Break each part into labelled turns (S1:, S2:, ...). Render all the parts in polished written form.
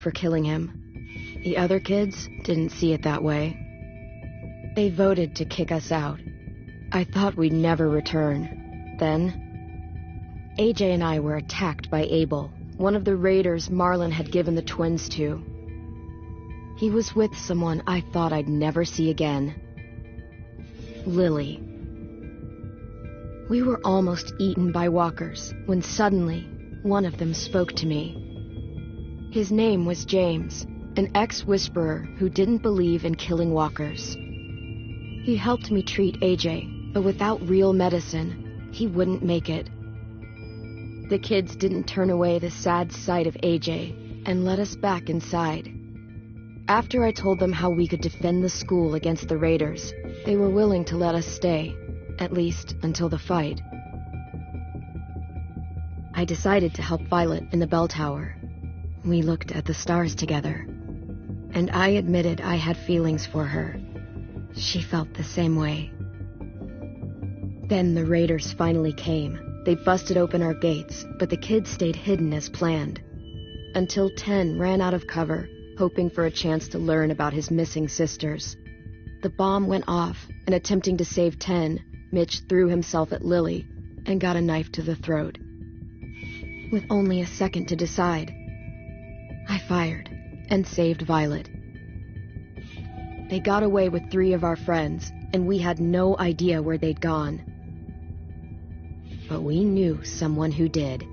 S1: for killing him. The other kids didn't see it that way. They voted to kick us out. I thought we'd never return. Then, AJ and I were attacked by Abel, one of the raiders Marlon had given the twins to. He was with someone I thought I'd never see again. Lily. We were almost eaten by walkers when suddenly one of them spoke to me. His name was James, an ex-whisperer who didn't believe in killing walkers. He helped me treat AJ, but without real medicine, he wouldn't make it. The kids didn't turn away the sad sight of AJ and let us back inside. After I told them how we could defend the school against the raiders, they were willing to let us stay, at least until the fight. I decided to help Violet in the bell tower. We looked at the stars together, and I admitted I had feelings for her. She felt the same way. Then the raiders finally came. They busted open our gates, but the kids stayed hidden as planned. Until 10 ran out of cover, hoping for a chance to learn about his missing sisters. The bomb went off, and attempting to save 10, Mitch threw himself at Lily and got a knife to the throat. With only a second to decide, I fired and saved Violet. They got away with 3 of our friends, and we had no idea where they'd gone. But we knew someone who did.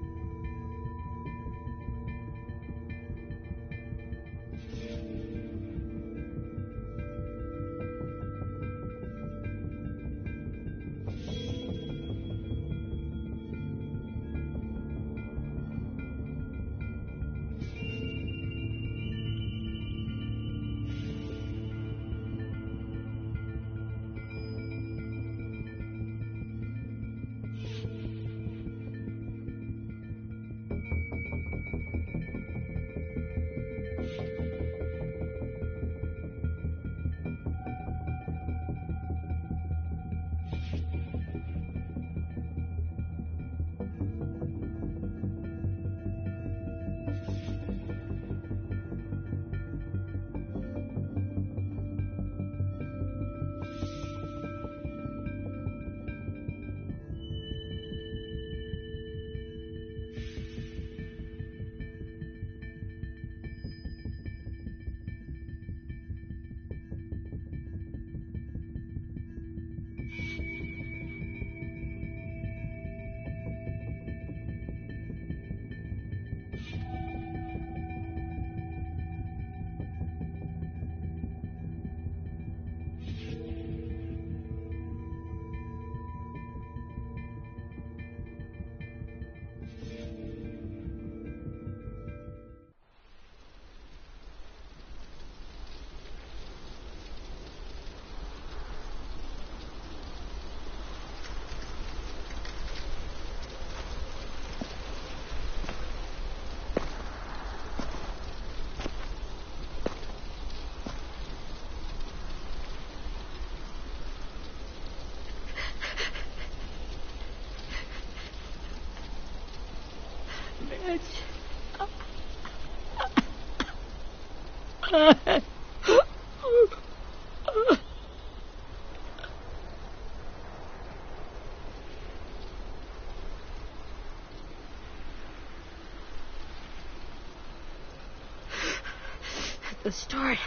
S2: At the start,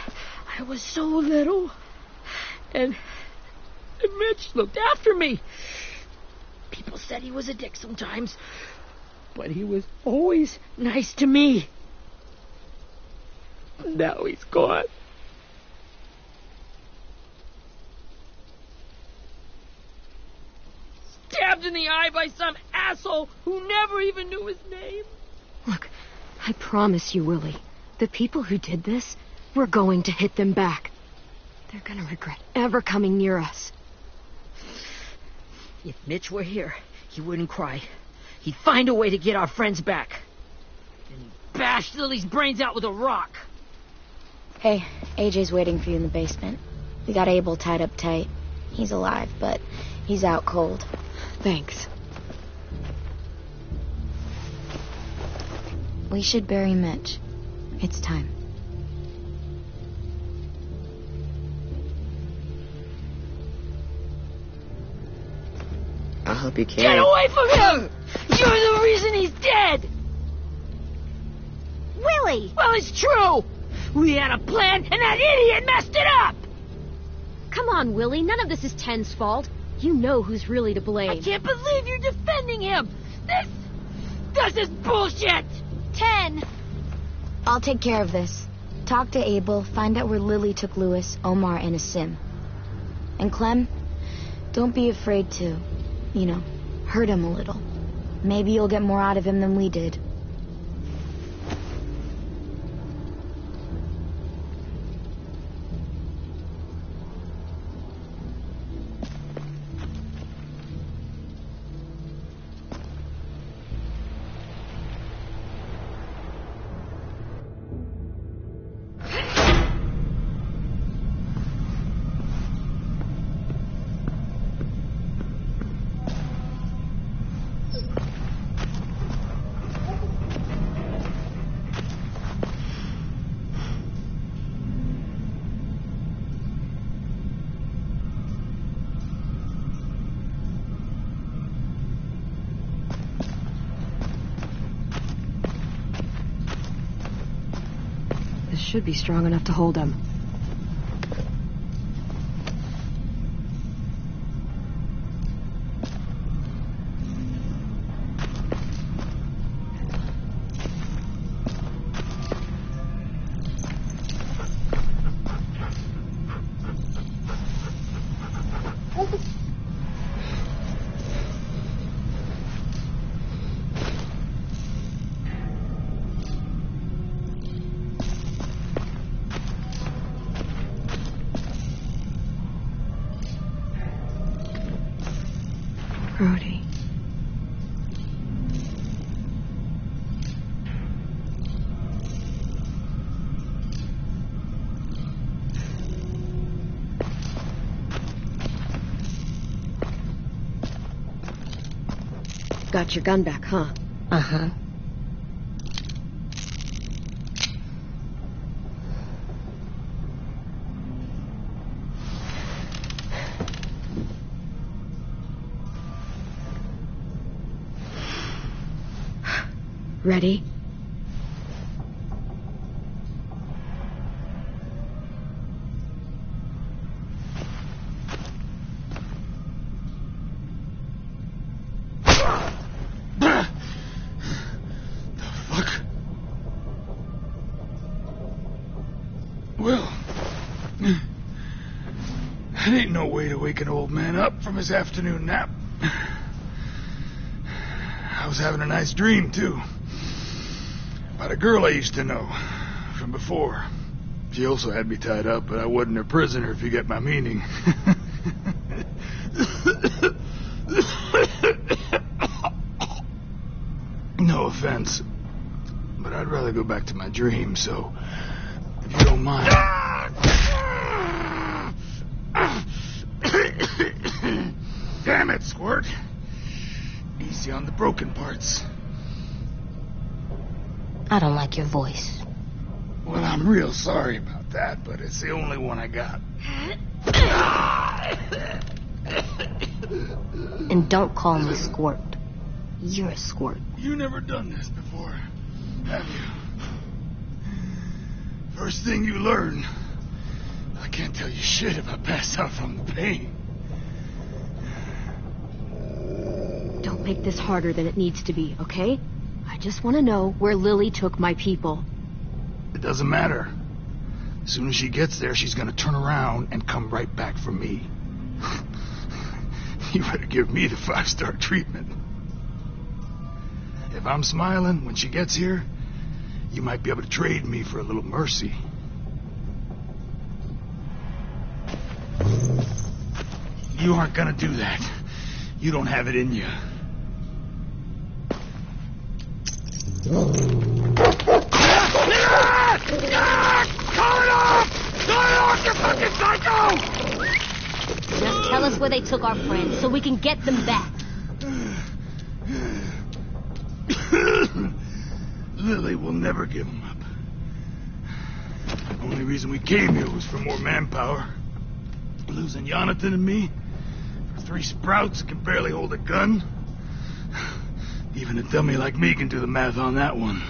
S2: I was so little, and Mitch looked after me. People said he was a dick sometimes, but he was always nice to me. Now he's gone. Stabbed in the eye by some asshole who never even knew his name.
S1: Look, I promise you, Willie, the people who did this, we're going to hit them back. They're gonna regret ever coming near us.
S2: If Mitch were here, he wouldn't cry. He'd find a way to get our friends back. Then he'd bash Lily's brains out with a rock.
S3: Hey, AJ's waiting for you in the basement. We got Abel tied up tight. He's alive, but he's out cold.
S1: Thanks.
S3: We should bury Mitch. It's time.
S4: I'll help you carry.
S2: Get away from him! You're the reason he's dead!
S5: Willie!
S2: Well, it's true! We had a plan, and that idiot messed it up!
S5: Come on, Willie. None of this is Ten's fault. You know who's really to blame.
S2: I can't believe you're defending him! This is bullshit!
S5: 10!
S3: I'll take care of this. Talk to Abel, find out where Lily took Lewis, Omar, and Asim. And Clem, don't be afraid to, hurt him a little. Maybe you'll get more out of him than we did.
S1: Should be strong enough to hold him. Brody. Got your gun back, huh?
S3: Uh-huh.
S1: Ready?
S6: Well, that ain't no way to wake an old man up from his afternoon nap. I was having a nice dream, too. About a girl I used to know from before. She also had me tied up, but I wasn't her prisoner, if you get my meaning. No offense, but I'd rather go back to my dream, so if you don't mind. Damn it, Squirt. Easy on the broken parts.
S3: I don't like your voice.
S6: Well, I'm real sorry about that, but it's the only one I got.
S3: And don't call me Squirt. You're a squirt.
S6: You never done this before, have you? First thing you learn, I can't tell you shit if I pass out from the pain.
S1: Don't make this harder than it needs to be, okay? I just want to know where Lily took my people.
S6: It doesn't matter. As soon as she gets there, she's gonna turn around and come right back for me. You better give me the 5-star treatment. If I'm smiling when she gets here, you might be able to trade me for a little mercy. You aren't gonna do that. You don't have it in you. Call it off! Call it off, you fucking psycho!
S5: Just tell us where they took our friends so we can get them back.
S6: Lily will never give him up. Only reason we came here was for more manpower. Losing Jonathan and me for 3 sprouts that can barely hold a gun. Even a dummy like me can do the math on that one.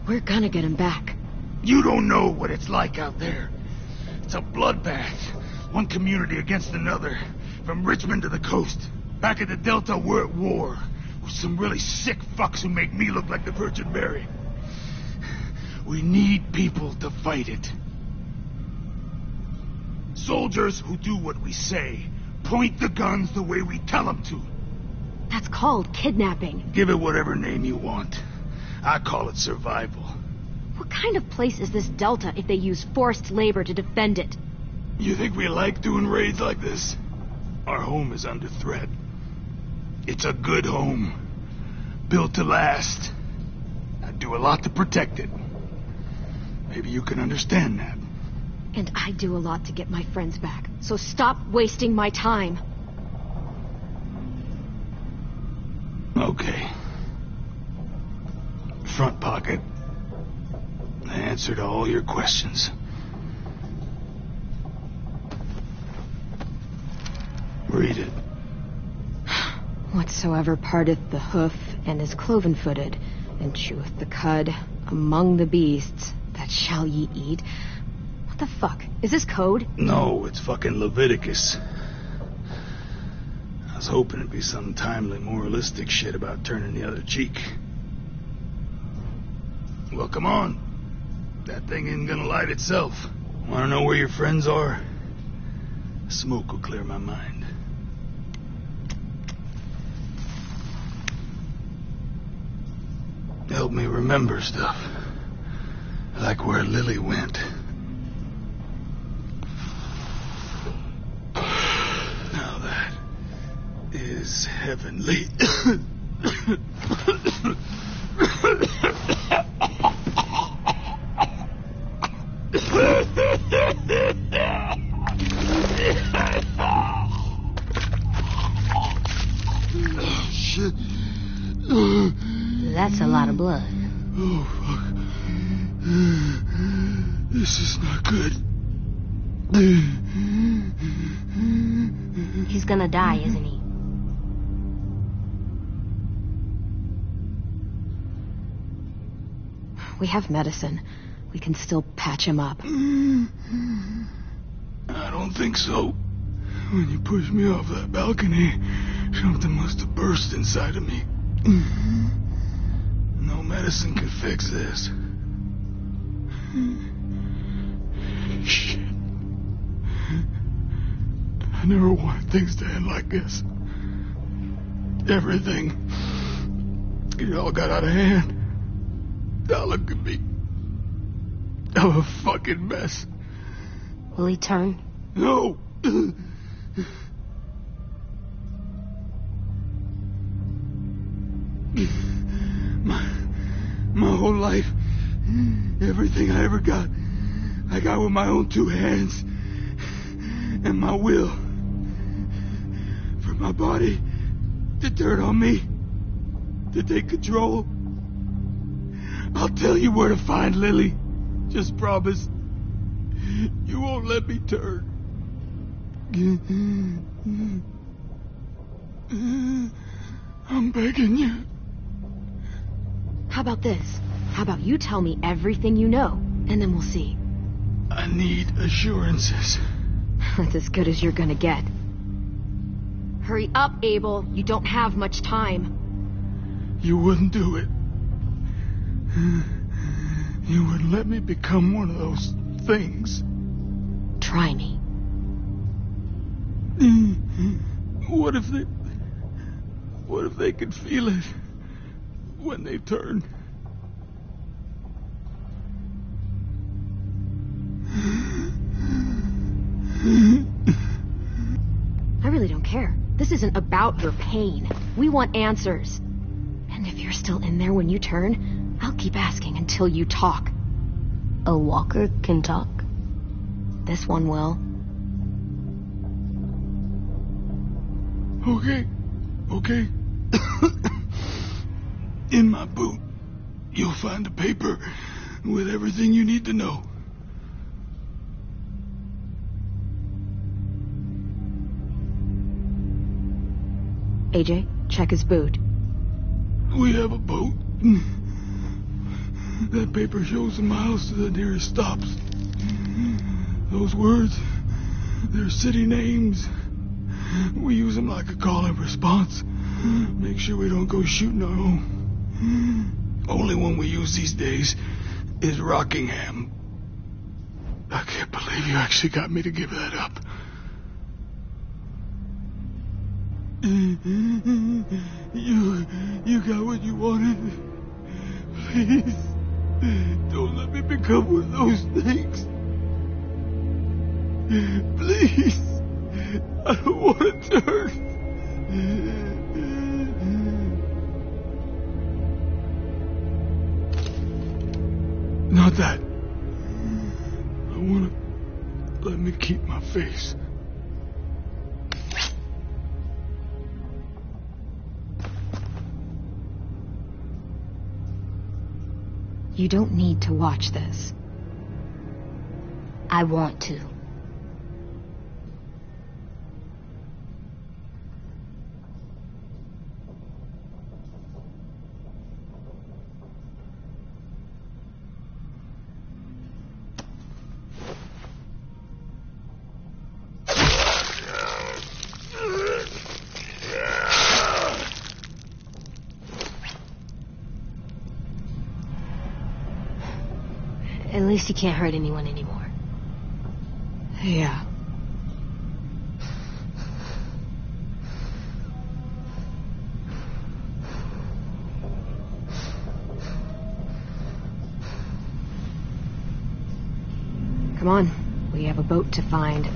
S1: We're gonna get him back.
S6: You don't know what it's like out there. It's a bloodbath. One community against another. From Richmond to the coast. Back at the Delta, we're at war. With some really sick fucks who make me look like the Virgin Mary. We need people to fight it. Soldiers who do what we say. Point the guns the way we tell them to.
S5: That's called kidnapping.
S6: Give it whatever name you want. I call it survival.
S5: What kind of place is this Delta if they use forced labor to defend it?
S6: You think we like doing raids like this? Our home is under threat. It's a good home. Built to last. I'd do a lot to protect it. Maybe you can understand that.
S5: And I do a lot to get my friends back. So stop wasting my time.
S6: Okay. Front pocket. The answer to all your questions. Read it.
S1: Whatsoever parteth the hoof and is cloven-footed, and cheweth the cud among the beasts, that shall ye eat. What the fuck? Is this code?
S6: No, it's fucking Leviticus. I was hoping it'd be some timely moralistic shit about turning the other cheek. Well, come on. That thing isn't gonna light itself. Wanna know where your friends are? Smoke will clear my mind. Help me remember stuff. Like where Lily went. Now that is heavenly. Shit.
S5: That's a lot of blood.
S6: Oh, fuck. This is not good.
S5: He's gonna die, isn't he?
S1: We have medicine. We can still patch him up.
S6: I don't think so. When you pushed me off that balcony, something must have burst inside of me. No medicine could fix this. Shit. I never wanted things to end like this. Everything. It all got out of hand. Now look at me. I'm a fucking mess.
S5: Will he turn?
S6: No. My whole life, everything I ever got, I got with my own 2 hands and my will. For my body to turn on me, to take control. I'll tell you where to find Lily. Just promise you won't let me turn. I'm begging you.
S1: How about this? How about you tell me everything you know, and then we'll see.
S6: I need assurances.
S1: That's as good as you're gonna get.
S5: Hurry up, Abel. You don't have much time.
S6: You wouldn't do it. You wouldn't let me become one of those things.
S1: Try me.
S6: What if they could feel it when they turn?
S1: I really don't care. This isn't about your pain. We want answers. And if you're still in there when you turn, I'll keep asking until you talk.
S5: A walker can talk.
S1: This one will.
S6: Okay. In my boot, you'll find a paper with everything you need to know.
S1: AJ, check his boot.
S6: We have a boat. That paper shows the miles to the nearest stops. Those words, they're city names. We use them like a call and response. Make sure we don't go shooting our own. Only one we use these days is Rockingham. I can't believe you actually got me to give that up. You got what you wanted. Please, don't let me become one of those things. Please, I don't want to turn. Not that. I want to let me keep my face.
S1: You don't need to watch this.
S3: I want to. At least he can't hurt anyone anymore.
S1: Yeah. Come on, we have a boat to find.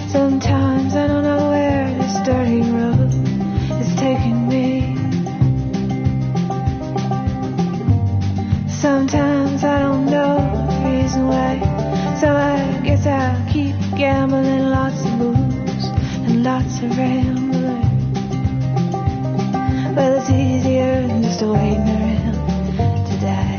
S7: Sometimes I don't know where this dirty road is taking me. Sometimes I don't know the reason why, so I guess I'll keep gambling lots of moves and lots of rambling. Well, it's easier than just waiting around to die.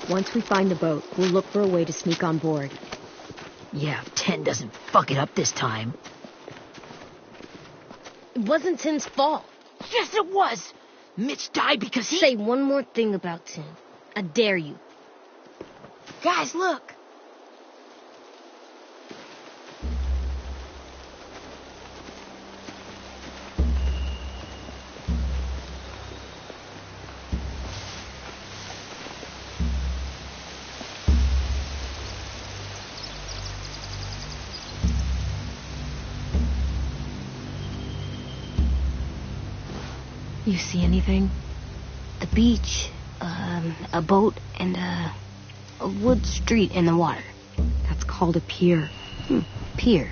S5: Once we find the boat, we'll look for a way to sneak on board.
S2: Yeah, if 10 doesn't fuck it up this time.
S5: It wasn't Tim's fault.
S2: Yes, it was! Mitch died because he...
S5: Say one more thing about Tim. I dare you.
S2: Guys, look!
S1: You see anything?
S3: The beach, a boat, and a wood street in the water.
S1: That's called a pier.
S3: Pier.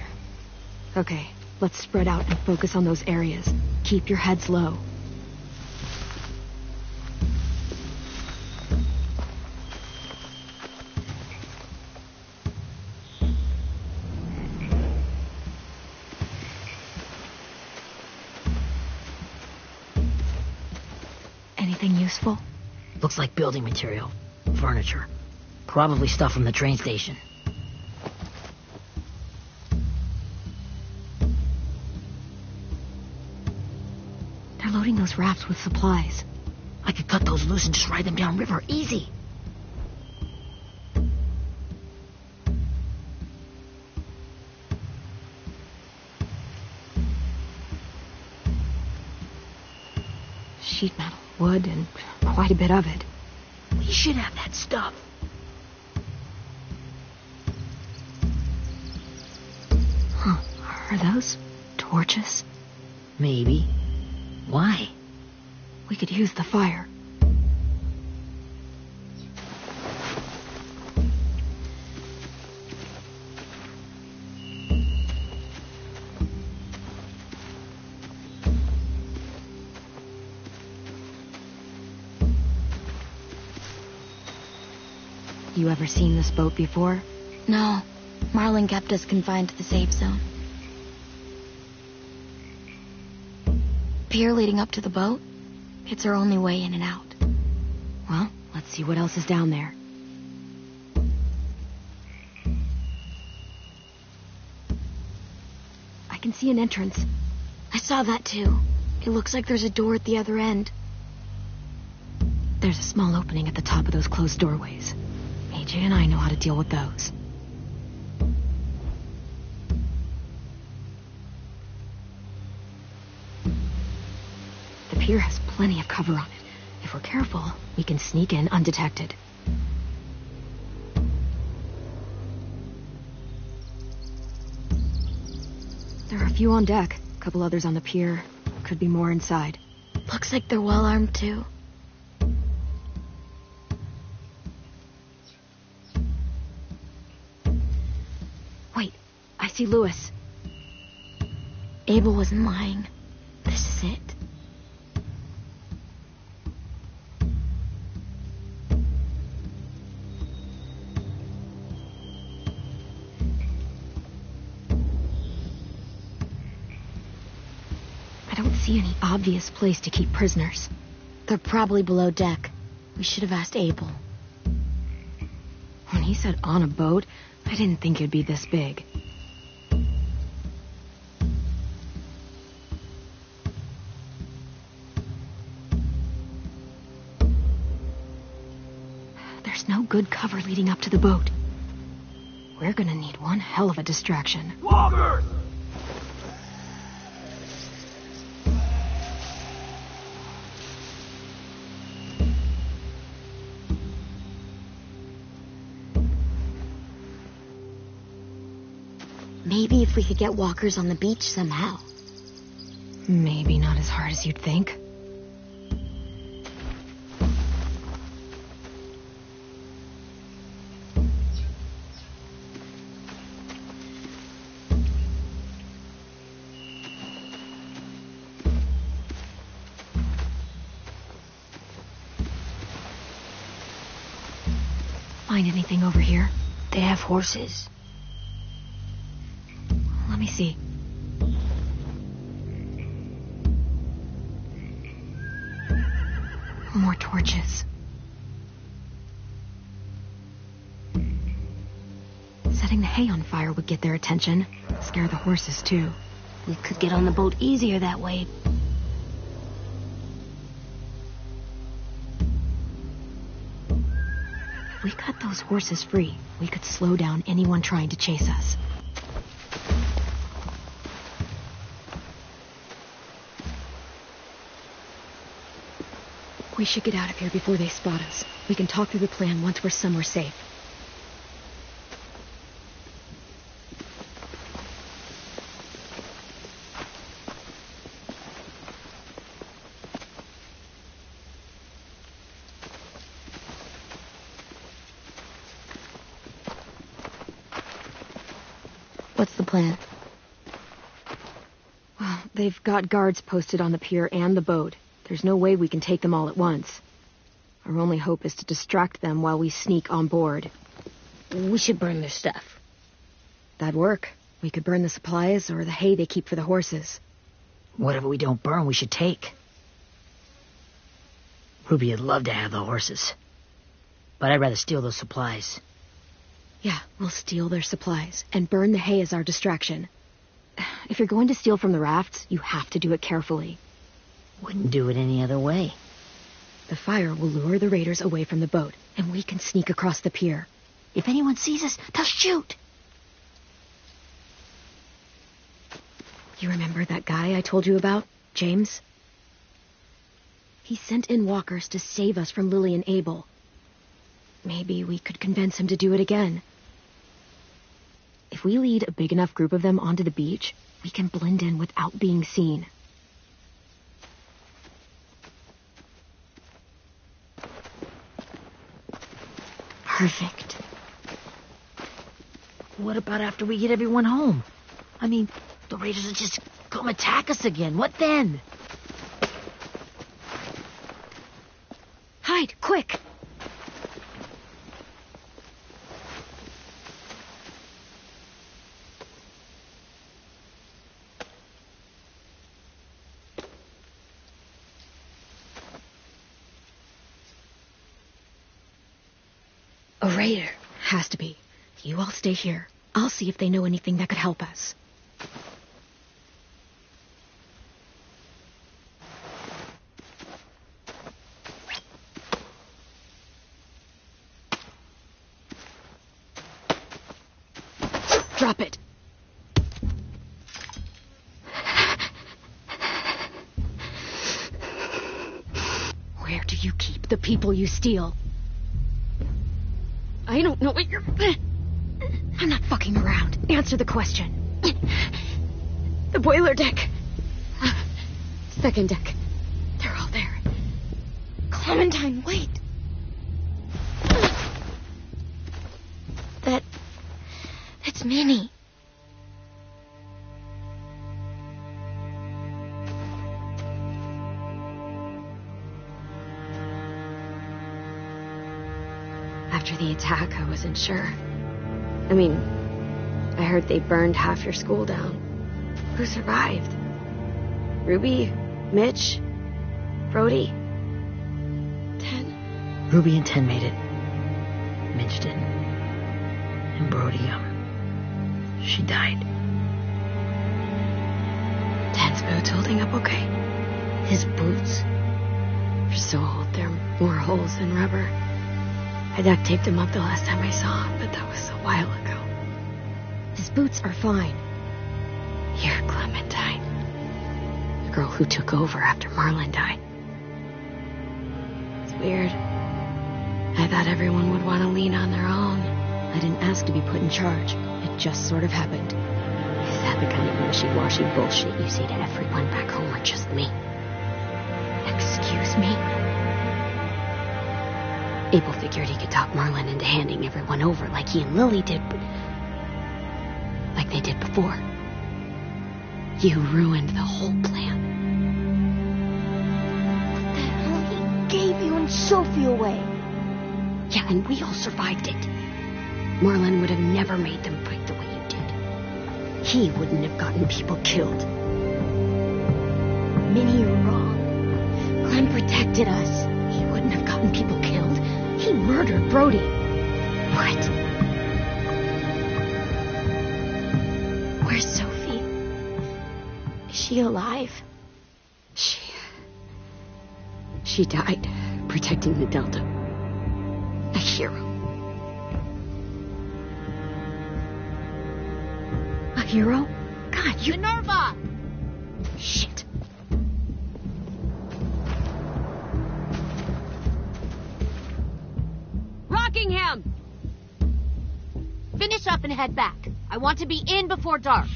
S1: Okay, let's spread out and focus on those areas. Keep your heads low. Anything useful?
S2: Looks like building material. Furniture. Probably stuff from the train station.
S1: They're loading those rafts with supplies.
S2: I could cut those loose and just ride them downriver. Easy.
S1: Sheet metal, wood, and quite a bit of it.
S2: We should have that stuff.
S1: Huh. Are those torches?
S2: Maybe. Why?
S1: We could use the fire. You ever seen this boat before?
S3: No, Marlin kept us confined to the safe zone. Pier leading up to the boat? It's our only way in and out.
S1: Well, let's see what else is down there. I can see an entrance.
S3: I saw that too. It looks like there's a door at the other end.
S1: There's a small opening at the top of those closed doorways. AJ and I know how to deal with those. The pier has plenty of cover on it. If we're careful, we can sneak in undetected. There are a few on deck, a couple others on the pier. Could be more inside.
S3: Looks like they're well armed too.
S1: Wait, I see Lewis.
S3: Abel wasn't lying. This is it.
S1: I don't see any obvious place to keep prisoners.
S3: They're probably below deck. We should have asked Abel.
S1: When he said on a boat, I didn't think it'd be this big. There's no good cover leading up to the boat. We're gonna need one hell of a distraction.
S6: Walkers!
S3: Maybe if we could get walkers on the beach somehow.
S1: Maybe not as hard as you'd think. Find anything over here?
S3: They have horses.
S1: Let me see. More torches. Setting the hay on fire would get their attention. Scare the horses, too.
S3: We could get on the boat easier that way.
S1: If we cut those horses free, we could slow down anyone trying to chase us. We should get out of here before they spot us. We can talk through the plan once we're somewhere safe.
S3: What's the plan?
S1: Well, they've got guards posted on the pier and the boat. There's no way we can take them all at once. Our only hope is to distract them while we sneak on board.
S2: We should burn their stuff.
S1: That'd work. We could burn the supplies or the hay they keep for the horses.
S2: Whatever we don't burn, we should take. Ruby would love to have the horses. But I'd rather steal those supplies.
S1: Yeah, we'll steal their supplies and burn the hay as our distraction. If you're going to steal from the rafts, you have to do it carefully.
S2: Wouldn't do it any other way.
S1: The fire will lure the raiders away from the boat, and we can sneak across the pier.
S2: If anyone sees us, they'll shoot.
S1: You remember that guy I told you about, James? He sent in walkers to save us from Lily and Abel. Maybe we could convince him to do it again. If we lead a big enough group of them onto the beach, we can blend in without being seen.
S3: Perfect.
S2: What about after we get everyone home? I mean, the raiders will just come attack us again. What then?
S1: Hide, quick! A raider. Has to be. You all stay here. I'll see if they know anything that could help us. Drop it. Where do you keep the people you steal?
S5: I don't know what you're...
S1: I'm not fucking around. Answer the question. The boiler deck. Second deck. They're all there.
S3: Clementine, wait. That's Minnie.
S1: After the attack, I wasn't sure. I mean, I heard they burned half your school down. Who survived? Ruby? Mitch? Brody? 10?
S2: Ruby and 10 made it. Mitch didn't. And Brody, she died.
S1: 10's boots holding up okay?
S2: His boots?
S1: They're so old, there are more holes than rubber. I duct taped him up the last time I saw him, but that was a while ago. His boots are fine. You're Clementine. The girl who took over after Marlon died. It's weird. I thought everyone would want to lean on their own. I didn't ask to be put in charge. It just sort of happened. Is that the kind of wishy-washy bullshit you say to everyone back home or just me? Excuse me? Abel figured he could talk Marlon into handing everyone over like he and Lily did, but... like they did before. You ruined the whole plan.
S3: The hell he gave you and Sophie away.
S1: Yeah, and we all survived it. Marlon would have never made them fight the way you did. He wouldn't have gotten people killed.
S3: Minnie, you're wrong. Clem protected us.
S1: He wouldn't have gotten people killed. He murdered Brody.
S3: What? Where's Sophie? Is she alive?
S1: She died protecting the Delta. A hero. A hero? God, you...
S5: Minerva!
S1: Shit.
S5: Rockingham! Finish up and head back. I want to be in before dark.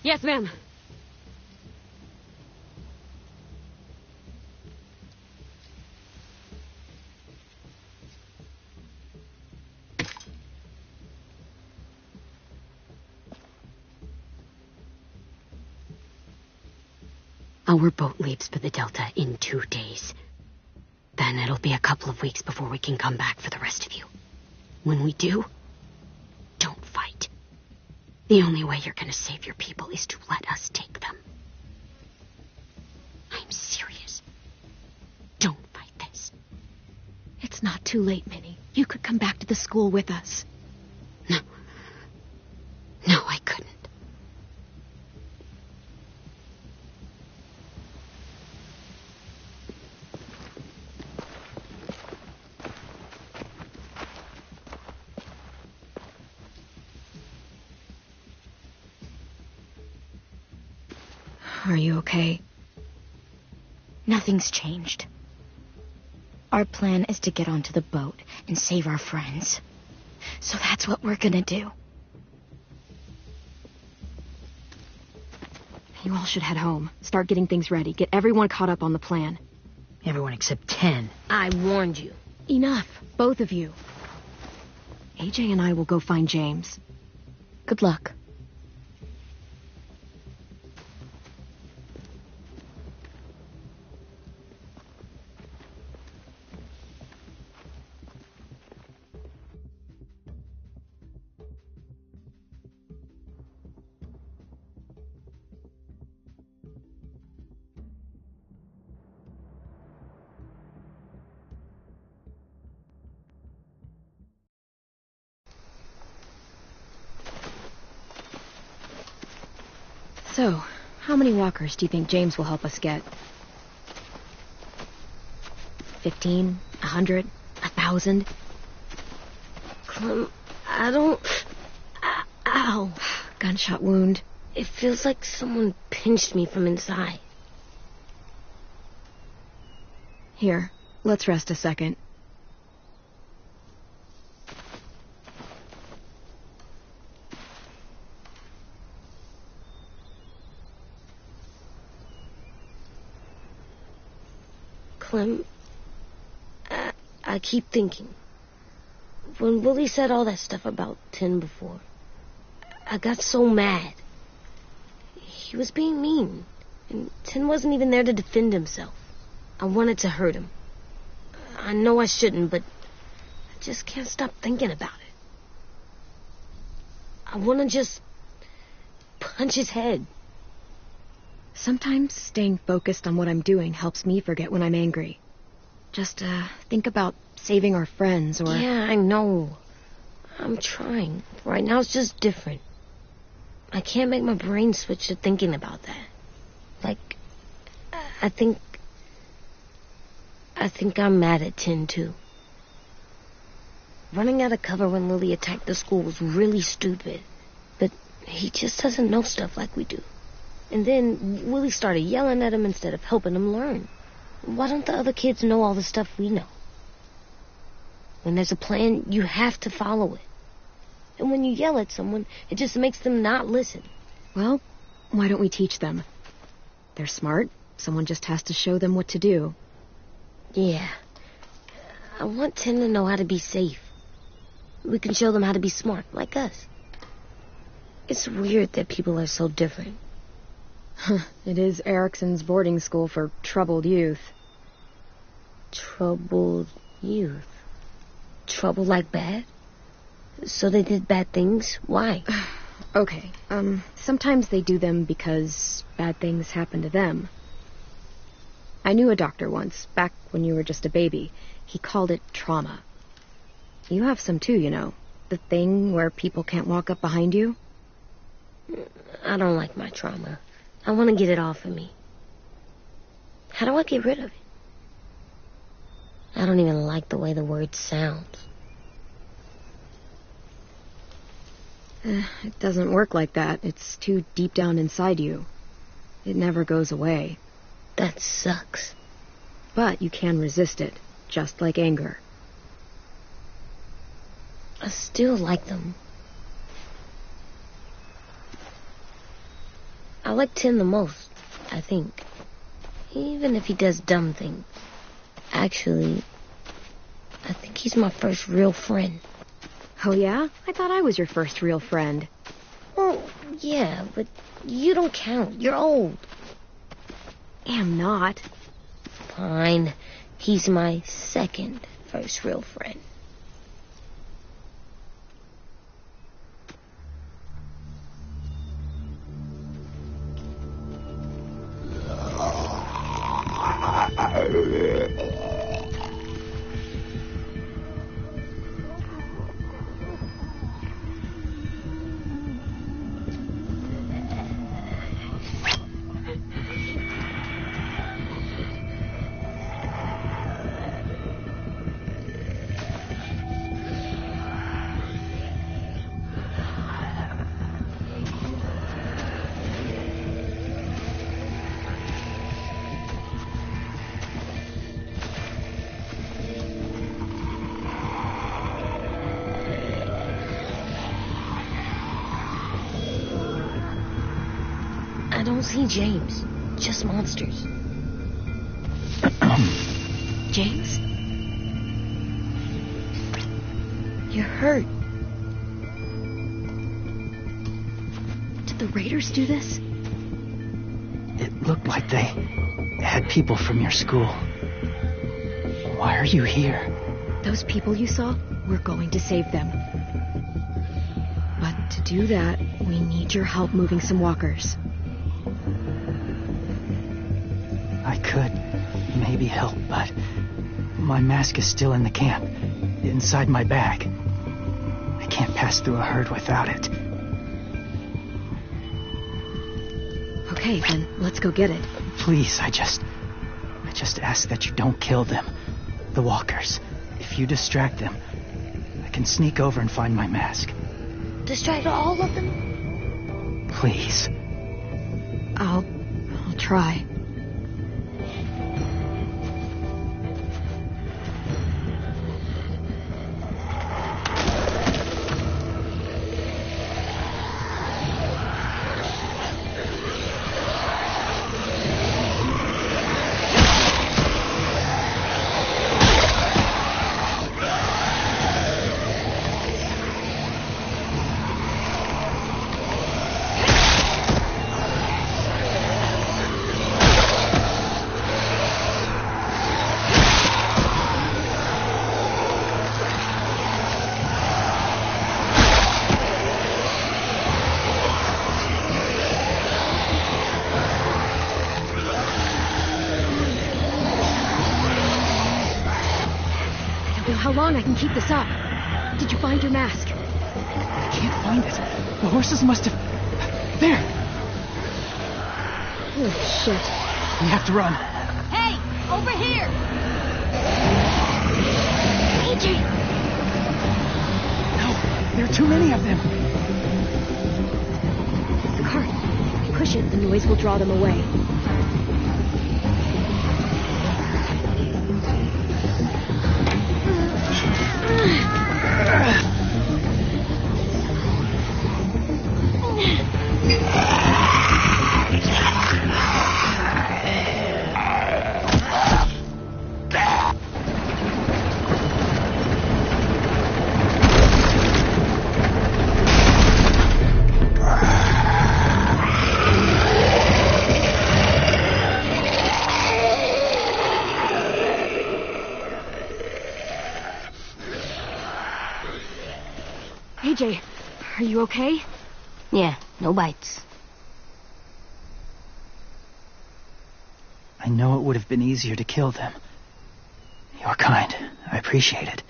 S1: Yes, ma'am.
S8: Our boat leaves for the Delta in 2 days. Then it'll be a couple of weeks before we can come back for the rest of you. When we do, don't fight. The only way you're gonna save your people is to let us take them. I'm serious. Don't fight this.
S1: It's not too late, Minnie. You could come back to the school with us.
S8: No. No, I couldn't.
S1: Are you okay?
S3: Nothing's changed. Our plan is to get onto the boat and save our friends. So that's what we're gonna do.
S1: You all should head home. Start getting things ready. Get everyone caught up on the plan.
S2: Everyone except 10.
S5: I warned you.
S1: Enough, both of you. AJ and I will go find James.
S3: Good luck.
S1: So, how many walkers do you think James will help us get? 15? 100? 1,000?
S5: Clem, I don't... Ow.
S1: Gunshot wound.
S5: It feels like someone pinched me from inside.
S1: Here, let's rest a second.
S5: Clem, I keep thinking. When Willie said all that stuff about Tin before, I got so mad. He was being mean, and Tin wasn't even there to defend himself. I wanted to hurt him. I know I shouldn't, but I just can't stop thinking about it. I want to just punch his head.
S1: Sometimes staying focused on what I'm doing helps me forget when I'm angry. Just, think about saving our friends, or...
S5: Yeah, I know. I'm trying. Right now it's just different. I can't make my brain switch to thinking about that. Like, I think I'm mad at Tin, too. Running out of cover when Lily attacked the school was really stupid. But he just doesn't know stuff like we do. And then Willie started yelling at him instead of helping him learn. Why don't the other kids know all the stuff we know? When there's a plan, you have to follow it. And when you yell at someone, it just makes them not listen.
S1: Well, why don't we teach them? They're smart. Someone just has to show them what to do.
S5: Yeah. I want Tin to know how to be safe. We can show them how to be smart, like us. It's weird that people are so different.
S1: It is Erickson's boarding school for troubled youth.
S5: Troubled youth? Trouble like bad? So they did bad things? Why?
S1: Okay, sometimes they do them because bad things happen to them. I knew a doctor once, back when you were just a baby. He called it trauma. You have some too, you know. The thing where people can't walk up behind you.
S5: I don't like my trauma. I want to get it off of me. How do I get rid of it? I don't even like the way the word sounds.
S1: It doesn't work like that. It's too deep down inside you. It never goes away.
S5: That sucks.
S1: But you can resist it, just like anger.
S5: I still like them. I like Tin the most, I think. Even if he does dumb things. Actually, I think he's my first real friend.
S1: Oh, yeah? I thought I was your first real friend.
S5: Well, yeah, but you don't count. You're old.
S1: am not.
S5: Fine. He's my second first real friend. I don't see James. Just monsters.
S1: James? You're hurt. Did the raiders do this?
S9: It looked like they had people from your school. Why are you here?
S1: Those people you saw, we're going to save them. But to do that, we need your help moving some walkers.
S9: I could maybe help, but my mask is still in the camp, inside my bag. I can't pass through a herd without it.
S1: Okay, then let's go get it.
S9: Please, I just ask that you don't kill them. The walkers. If you distract them, I can sneak over and find my mask.
S5: Distract all of them?
S9: Please.
S1: I'll try. How long I can keep this up? Did you find your mask?
S9: I can't find it. The horses must have... There!
S1: Oh, shit.
S9: We have to run.
S2: Hey, over here!
S1: AJ!
S9: No, there are too many of them.
S1: The cart. Push it, the noise will draw them away. AJ, are you okay?
S5: Yeah, no bites.
S9: I know it would have been easier to kill them. You're kind. I appreciate it.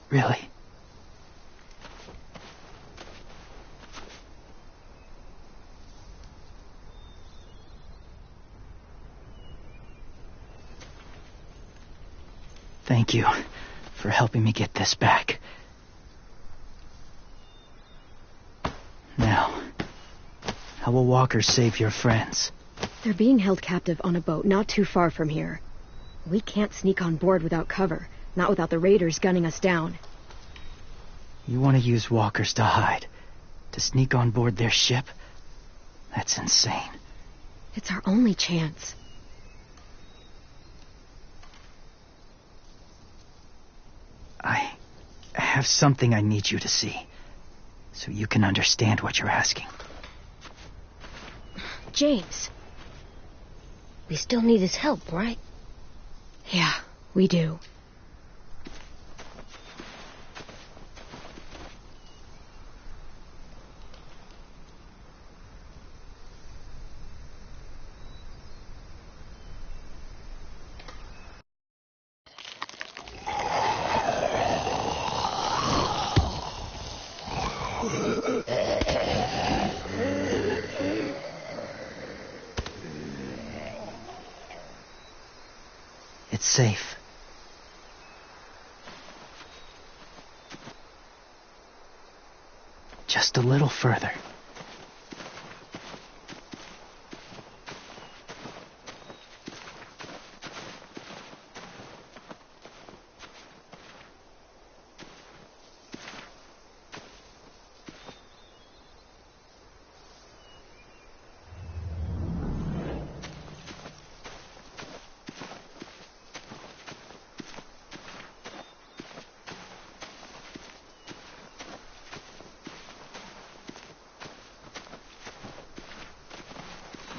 S9: Really. Thank you for helping me get this back. Now, how will walkers save your friends?
S1: They're being held captive on a boat not too far from here. We can't sneak on board without cover, not without the raiders gunning us down.
S9: You want to use walkers to hide? To sneak on board their ship? That's insane.
S1: It's our only chance.
S9: I have something I need you to see, so you can understand what you're asking.
S1: James.
S5: We still need his help, right?
S1: Yeah, we do.
S9: It's safe. Just a little further.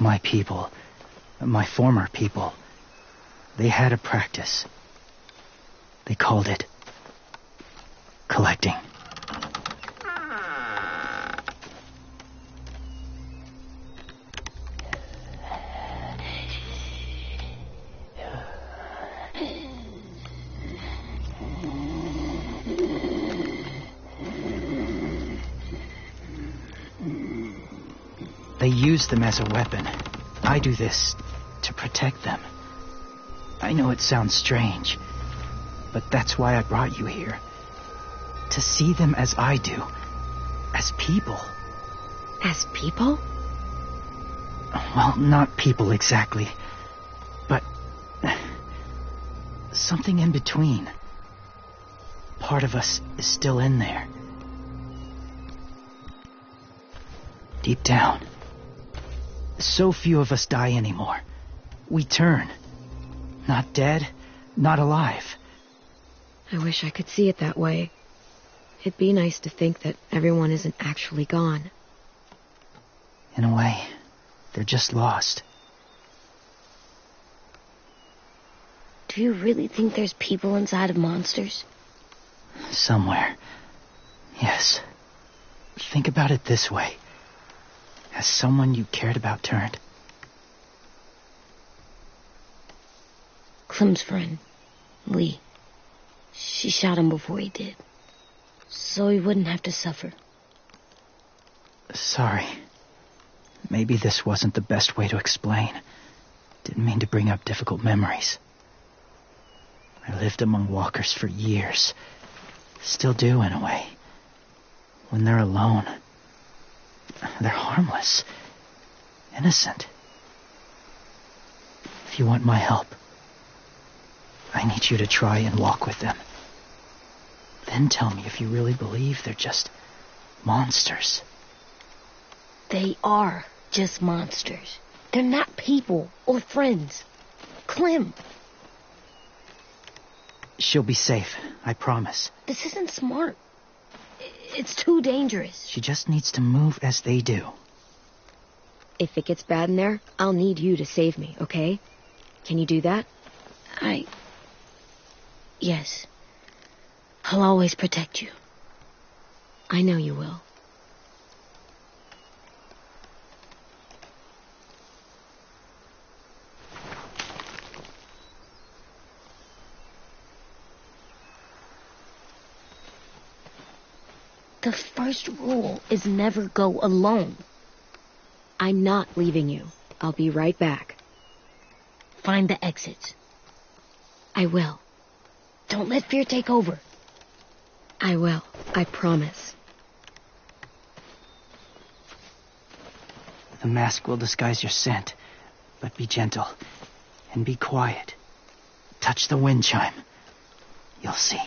S9: My people, my former people, they had a practice. They called it collecting. They use them as a weapon. I do this to protect them. I know it sounds strange, but that's why I brought you here. To see them as I do. As people.
S1: As people?
S9: Well, not people exactly, but something in between. Part of us is still in there. Deep down. So few of us die anymore. We turn. Not dead, not alive.
S1: I wish I could see it that way. It'd be nice to think that everyone isn't actually gone.
S9: In a way, they're just lost.
S5: Do you really think there's people inside of monsters?
S9: Somewhere. Yes. Think about it this way. Has someone you cared about turned?
S5: Clem's friend, Lee. She shot him before he did. So he wouldn't have to suffer.
S9: Sorry. Maybe this wasn't the best way to explain. Didn't mean to bring up difficult memories. I lived among walkers for years. Still do, in a way. When they're alone, they're harmless. Innocent. If you want my help, I need you to try and walk with them. Then tell me if you really believe they're just monsters.
S5: They are just monsters. They're not people or friends. Clem.
S9: She'll be safe, I promise.
S5: This isn't smart. It's too dangerous.
S9: She just needs to move as they do.
S1: If it gets bad in there, I'll need you to save me, okay? Can you do that?
S5: Yes. I'll always protect you.
S1: I know you will.
S5: The first rule is never go alone.
S1: I'm not leaving you. I'll be right back.
S5: Find the exits.
S1: I will.
S5: Don't let fear take over.
S1: I will. I promise.
S9: The mask will disguise your scent, but be gentle and be quiet. Touch the wind chime. You'll see.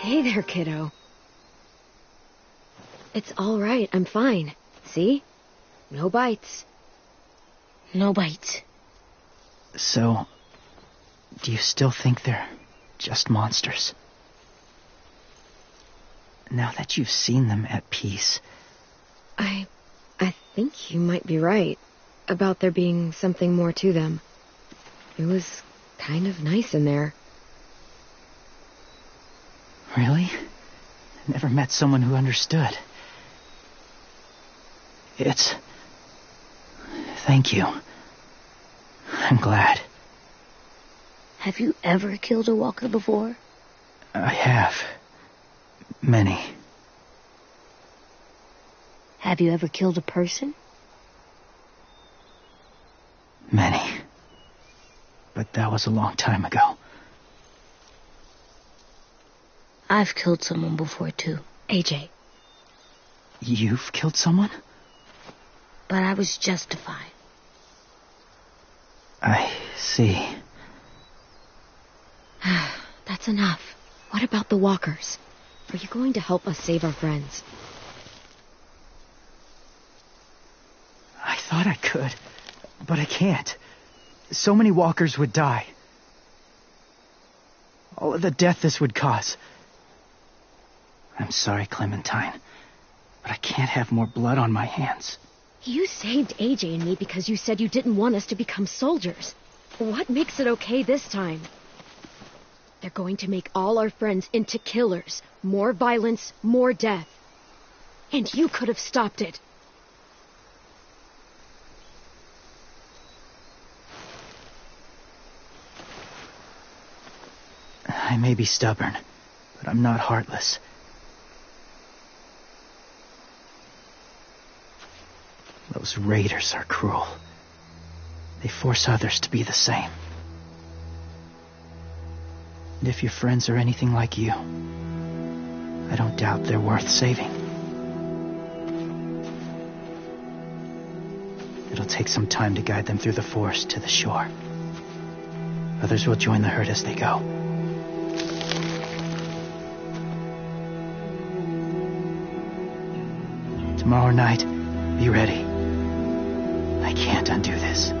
S1: Hey there, kiddo. It's all right. I'm fine. See? No bites.
S5: No bites.
S9: So, do you still think they're just monsters? Now that you've seen them at peace...
S1: I think you might be right about there being something more to them. It was kind of nice in there.
S9: Really? I never met someone who understood. Thank you. I'm glad.
S5: Have you ever killed a walker before?
S9: I have. Many.
S5: Have you ever killed a person?
S9: Many. But that was a long time ago.
S5: I've killed someone before, too.
S1: AJ.
S9: You've killed someone?
S5: But I was justified.
S9: I see.
S1: That's enough. What about the walkers? Are you going to help us save our friends?
S9: I thought I could, but I can't. So many walkers would die. All of the death this would cause. I'm sorry, Clementine, but I can't have more blood on my hands.
S1: You saved AJ and me because you said you didn't want us to become soldiers. What makes it okay this time? They're going to make all our friends into killers. More violence, more death. And you could have stopped it.
S9: I may be stubborn, but I'm not heartless. Those raiders are cruel. They force others to be the same. And if your friends are anything like you, I don't doubt they're worth saving. It'll take some time to guide them through the forest to the shore. Others will join the herd as they go. Tomorrow night, be ready. I can't undo this.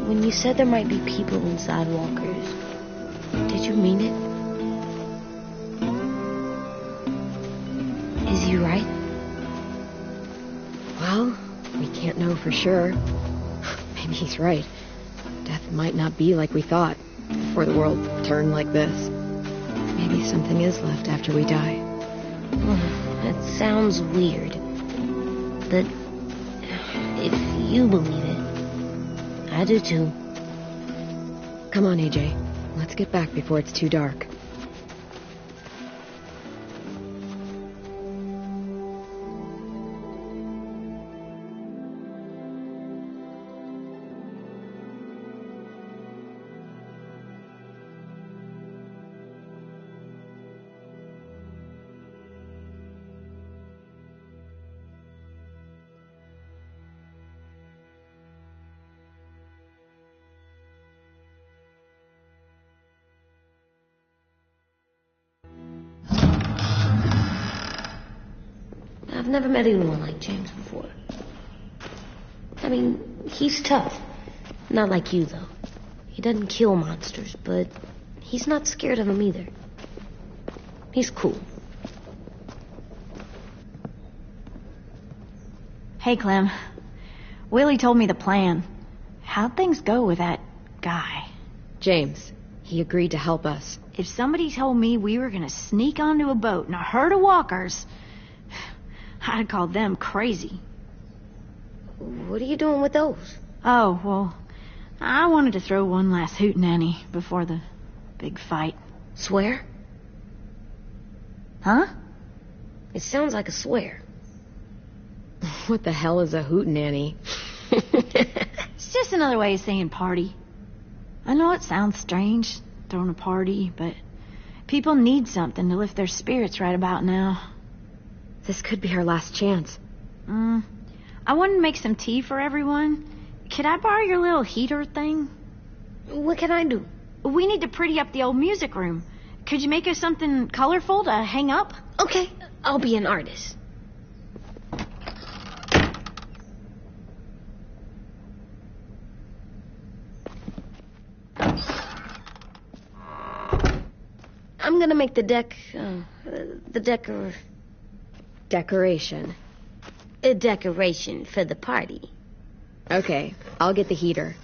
S5: When you said there might be people inside walkers, did you mean it? Is he right?
S1: Well, we can't know for sure. Maybe he's right. Death might not be like we thought before the world turned like this. Maybe something is left after we die.
S5: That sounds weird. But if you believe it, I do too.
S1: Come on, AJ. Let's get back before it's too dark.
S5: I've never met anyone like James before. I mean, he's tough. Not like you, though. He doesn't kill monsters, but he's not scared of them either. He's cool.
S10: Hey, Clem. Willie told me the plan. How'd things go with that guy?
S1: James, he agreed to help us.
S10: If somebody told me we were gonna sneak onto a boat in a herd of walkers, I'd call them crazy.
S5: What are you doing with those?
S10: Oh, well, I wanted to throw one last hootenanny before the big fight.
S5: Swear?
S10: Huh?
S5: It sounds like a swear.
S1: What the hell is a hootenanny?
S10: It's just another way of saying party. I know it sounds strange, throwing a party, but people need something to lift their spirits right about now.
S1: This could be our last chance.
S10: I wanted to make some tea for everyone. Could I borrow your little heater thing?
S5: What can I do?
S10: We need to pretty up the old music room. Could you make us something colorful to hang up?
S5: Okay, I'll be an artist. I'm gonna make the
S1: Decoration.
S5: a decoration for the party.
S1: Okay, I'll get the heater.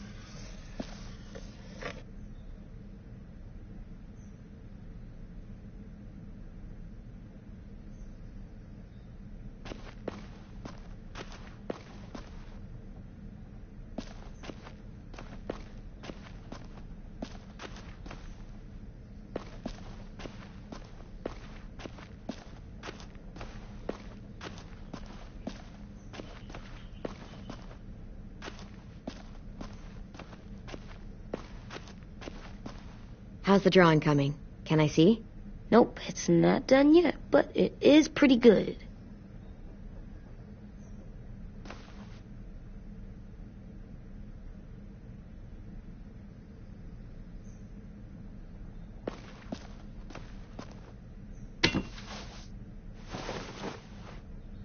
S1: How's the drawing coming? Can I see?
S5: Nope, it's not done yet, but it is pretty good.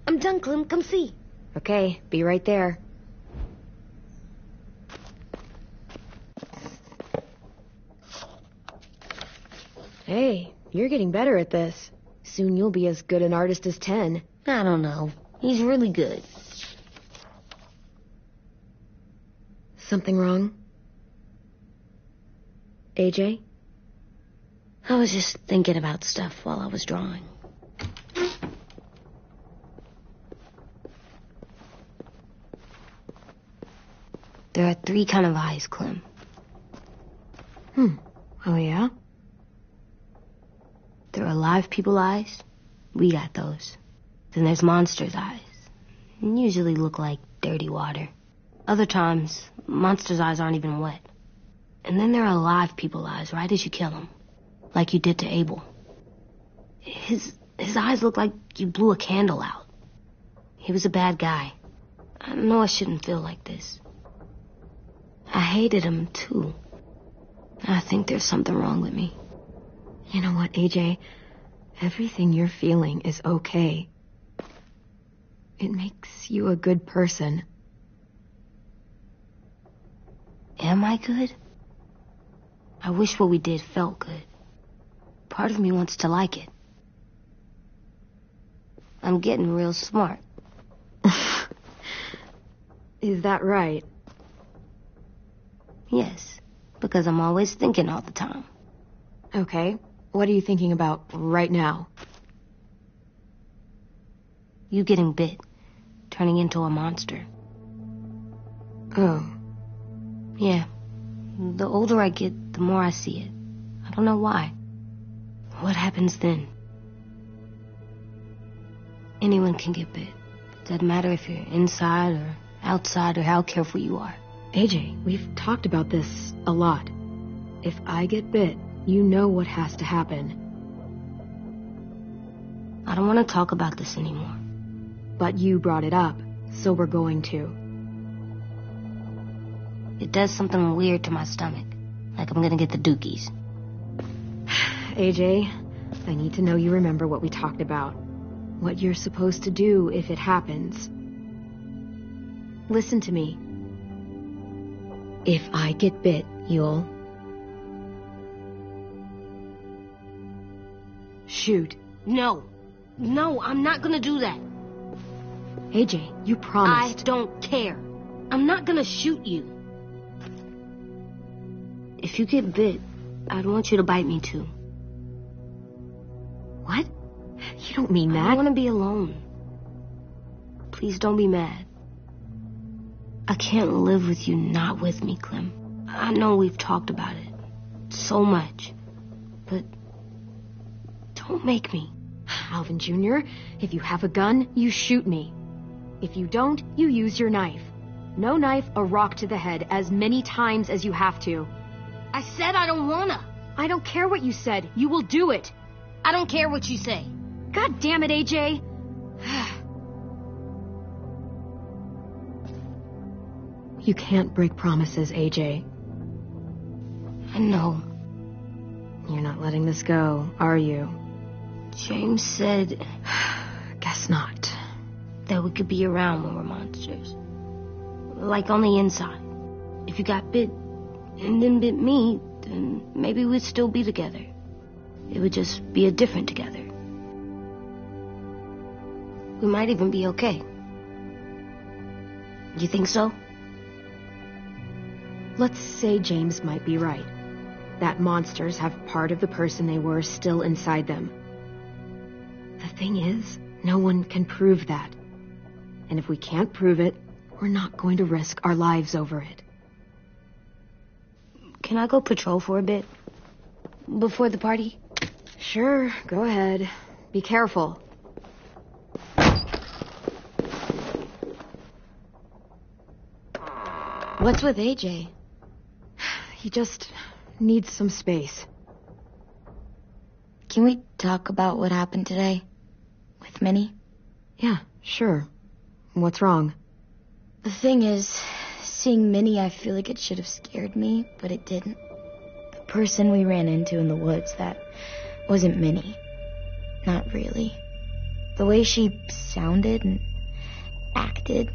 S5: I'm done, Clem. Come see.
S1: Okay, be right there. Hey, you're getting better at this. Soon you'll be as good an artist as 10.
S5: I don't know. He's really good.
S1: Something wrong? AJ?
S5: I was just thinking about stuff while I was drawing. There are 3 kinds of eyes, Clem.
S1: Oh, yeah?
S5: There are live people eyes. We got those. Then there's monsters' eyes. Usually look like dirty water. Other times, monsters' eyes aren't even wet. And then there are live people eyes right as you kill them. Like you did to Abel. His eyes look like you blew a candle out. He was a bad guy. I know I shouldn't feel like this. I hated him, too. I think there's something wrong with me.
S1: You know what, AJ? Everything you're feeling is okay. It makes you a good person.
S5: Am I good? I wish what we did felt good. Part of me wants to like it. I'm getting real smart.
S1: Is that right?
S5: Yes, because I'm always thinking all the time.
S1: Okay, what are you thinking about right now?
S5: You getting bit, turning into a monster.
S1: Oh.
S5: Yeah, the older I get, the more I see it. I don't know why. What happens then? Anyone can get bit. It doesn't matter if you're inside or outside or how careful you are.
S1: AJ, we've talked about this a lot. If I get bit, you know what has to happen.
S5: I don't want to talk about this anymore.
S1: But you brought it up, so we're going to.
S5: It does something weird to my stomach. Like I'm gonna get the dookies.
S1: AJ, I need to know you remember what we talked about. What you're supposed to do if it happens. Listen to me. If I get bit, you'll... shoot.
S5: No, I'm not gonna do that.
S1: AJ, you promised.
S5: I don't care. I'm not gonna shoot you. If you get bit, I'd want you to bite me too.
S1: What? You don't mean that.
S5: I want to be alone. Please don't be mad. I can't live with you not with me, Clem. I know we've talked about it so much, but don't make me.
S1: Alvin Jr., if you have a gun, you shoot me. If you don't, you use your knife. No knife, a rock to the head, as many times as you have to.
S5: I said I don't wanna.
S1: I don't care what you said. You will do it.
S5: I don't care what you say.
S1: God damn it, AJ. You can't break promises, AJ.
S5: I know.
S1: You're not letting this go, are you?
S5: James said...
S1: Guess not.
S5: That we could be around when we're monsters. Like on the inside. If you got bit and then bit me, then maybe we'd still be together. It would just be a different together. We might even be okay. You think so?
S1: Let's say James might be right. That monsters have part of the person they were still inside them. The thing is, no one can prove that. And if we can't prove it, we're not going to risk our lives over it.
S5: Can I go patrol for a bit? Before the party?
S1: Sure, go ahead. Be careful.
S3: What's with AJ?
S1: He just needs some space.
S3: Can we talk about what happened today? With Minnie?
S1: Yeah, sure. What's wrong?
S3: The thing is, seeing Minnie, I feel like it should have scared me, but it didn't. The person we ran into in the woods, that wasn't Minnie. Not really. The way she sounded and acted,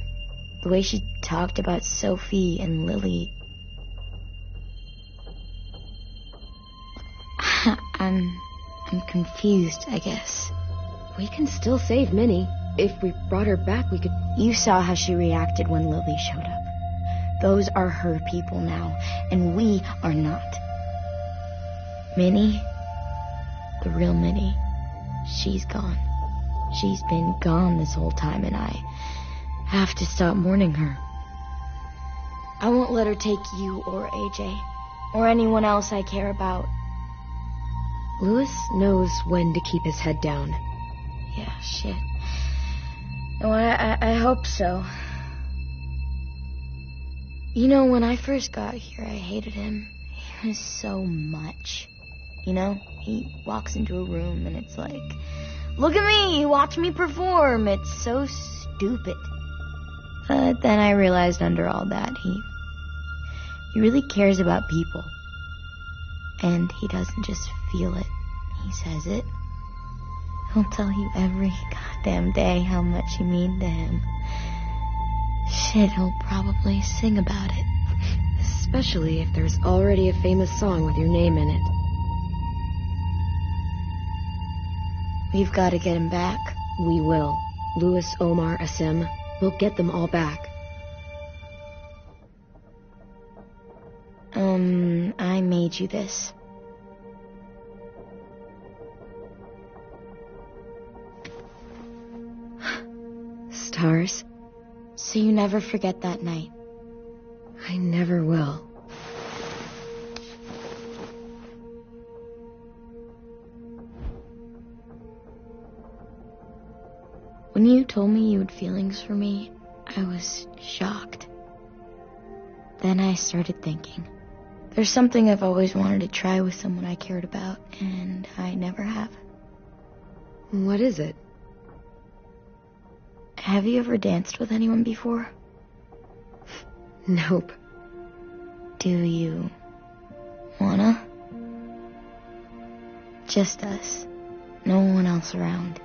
S3: the way she talked about Sophie and Lily. I'm confused, I guess.
S1: We can still save Minnie. If we brought her back, we could...
S3: You saw how she reacted when Lily showed up. Those are her people now, and we are not. Minnie, the real Minnie, she's gone. She's been gone this whole time, and I have to stop mourning her. I won't let her take you or AJ, or anyone else I care about.
S1: Louis knows when to keep his head down.
S3: Yeah, shit. No, I hope so. You know, when I first got here, I hated him. He was so much. You know, he walks into a room and it's like, look at me, watch me perform. It's so stupid. But then I realized under all that, he really cares about people. And he doesn't just feel it, he says it. He'll tell you every goddamn day how much you mean to him. Shit, he'll probably sing about it.
S1: Especially if there's already a famous song with your name in it.
S3: We've got to get him back.
S1: We will. Louis, Omar, Asim. We'll get them all back.
S3: I made you this.
S1: Stars?
S3: So you never forget that night.
S1: I never will.
S3: When you told me you had feelings for me, I was shocked. Then I started thinking. There's something I've always wanted to try with someone I cared about, and I never have.
S1: What is it?
S3: Have you ever danced with anyone before?
S1: Nope.
S3: Do you wanna? Just us. No one else around.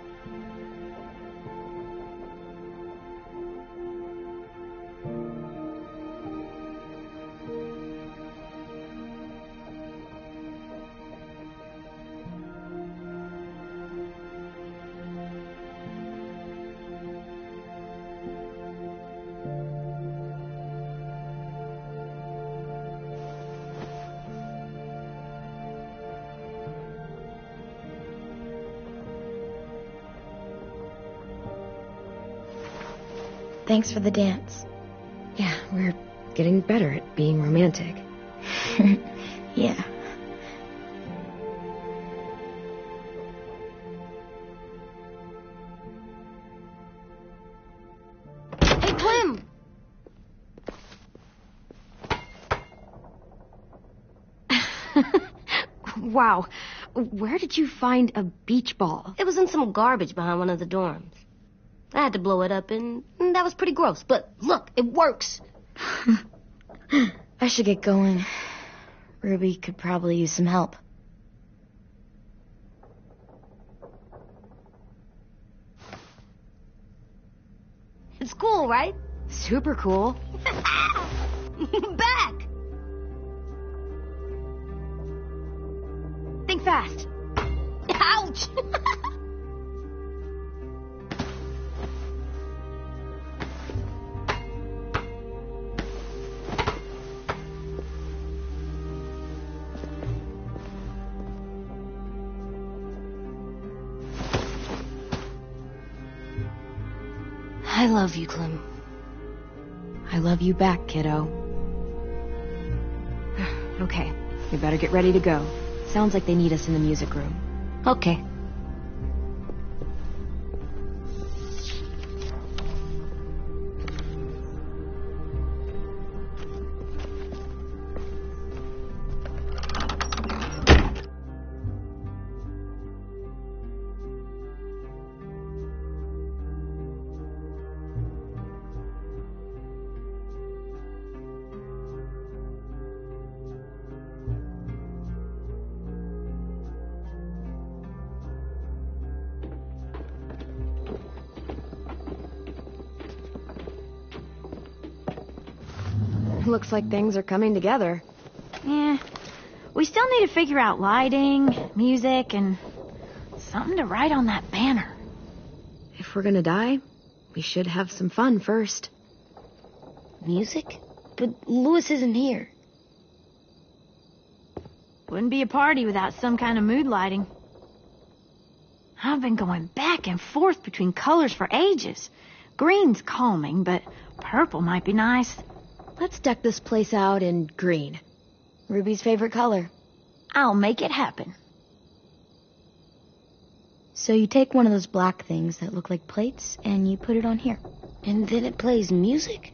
S3: Thanks for the dance.
S1: Yeah, we're getting better at being romantic.
S3: Yeah.
S5: Hey, Clem!
S1: Wow. Where did you find a beach ball?
S5: It was in some garbage behind one of the dorms. I had to blow it up, and that was pretty gross. But look, it works.
S3: I should get going. Ruby could probably use some help.
S5: It's cool, right?
S1: Super cool.
S5: Back!
S1: Think fast.
S5: Ouch! I love you, Clem.
S1: I love you back, kiddo. Okay, we better get ready to go. Sounds like they need us in the music room.
S5: Okay.
S1: Looks like things are coming together.
S10: Yeah. We still need to figure out lighting, music, and something to write on that banner.
S1: If we're gonna die, we should have some fun first.
S5: Music? But Louis isn't here.
S10: Wouldn't be a party without some kind of mood lighting. I've been going back and forth between colors for ages. Green's calming, but purple might be nice.
S1: Let's deck this place out in green.
S3: Ruby's favorite color.
S10: I'll make it happen.
S3: So you take one of those black things that look like plates and you put it on here.
S5: And then it plays music?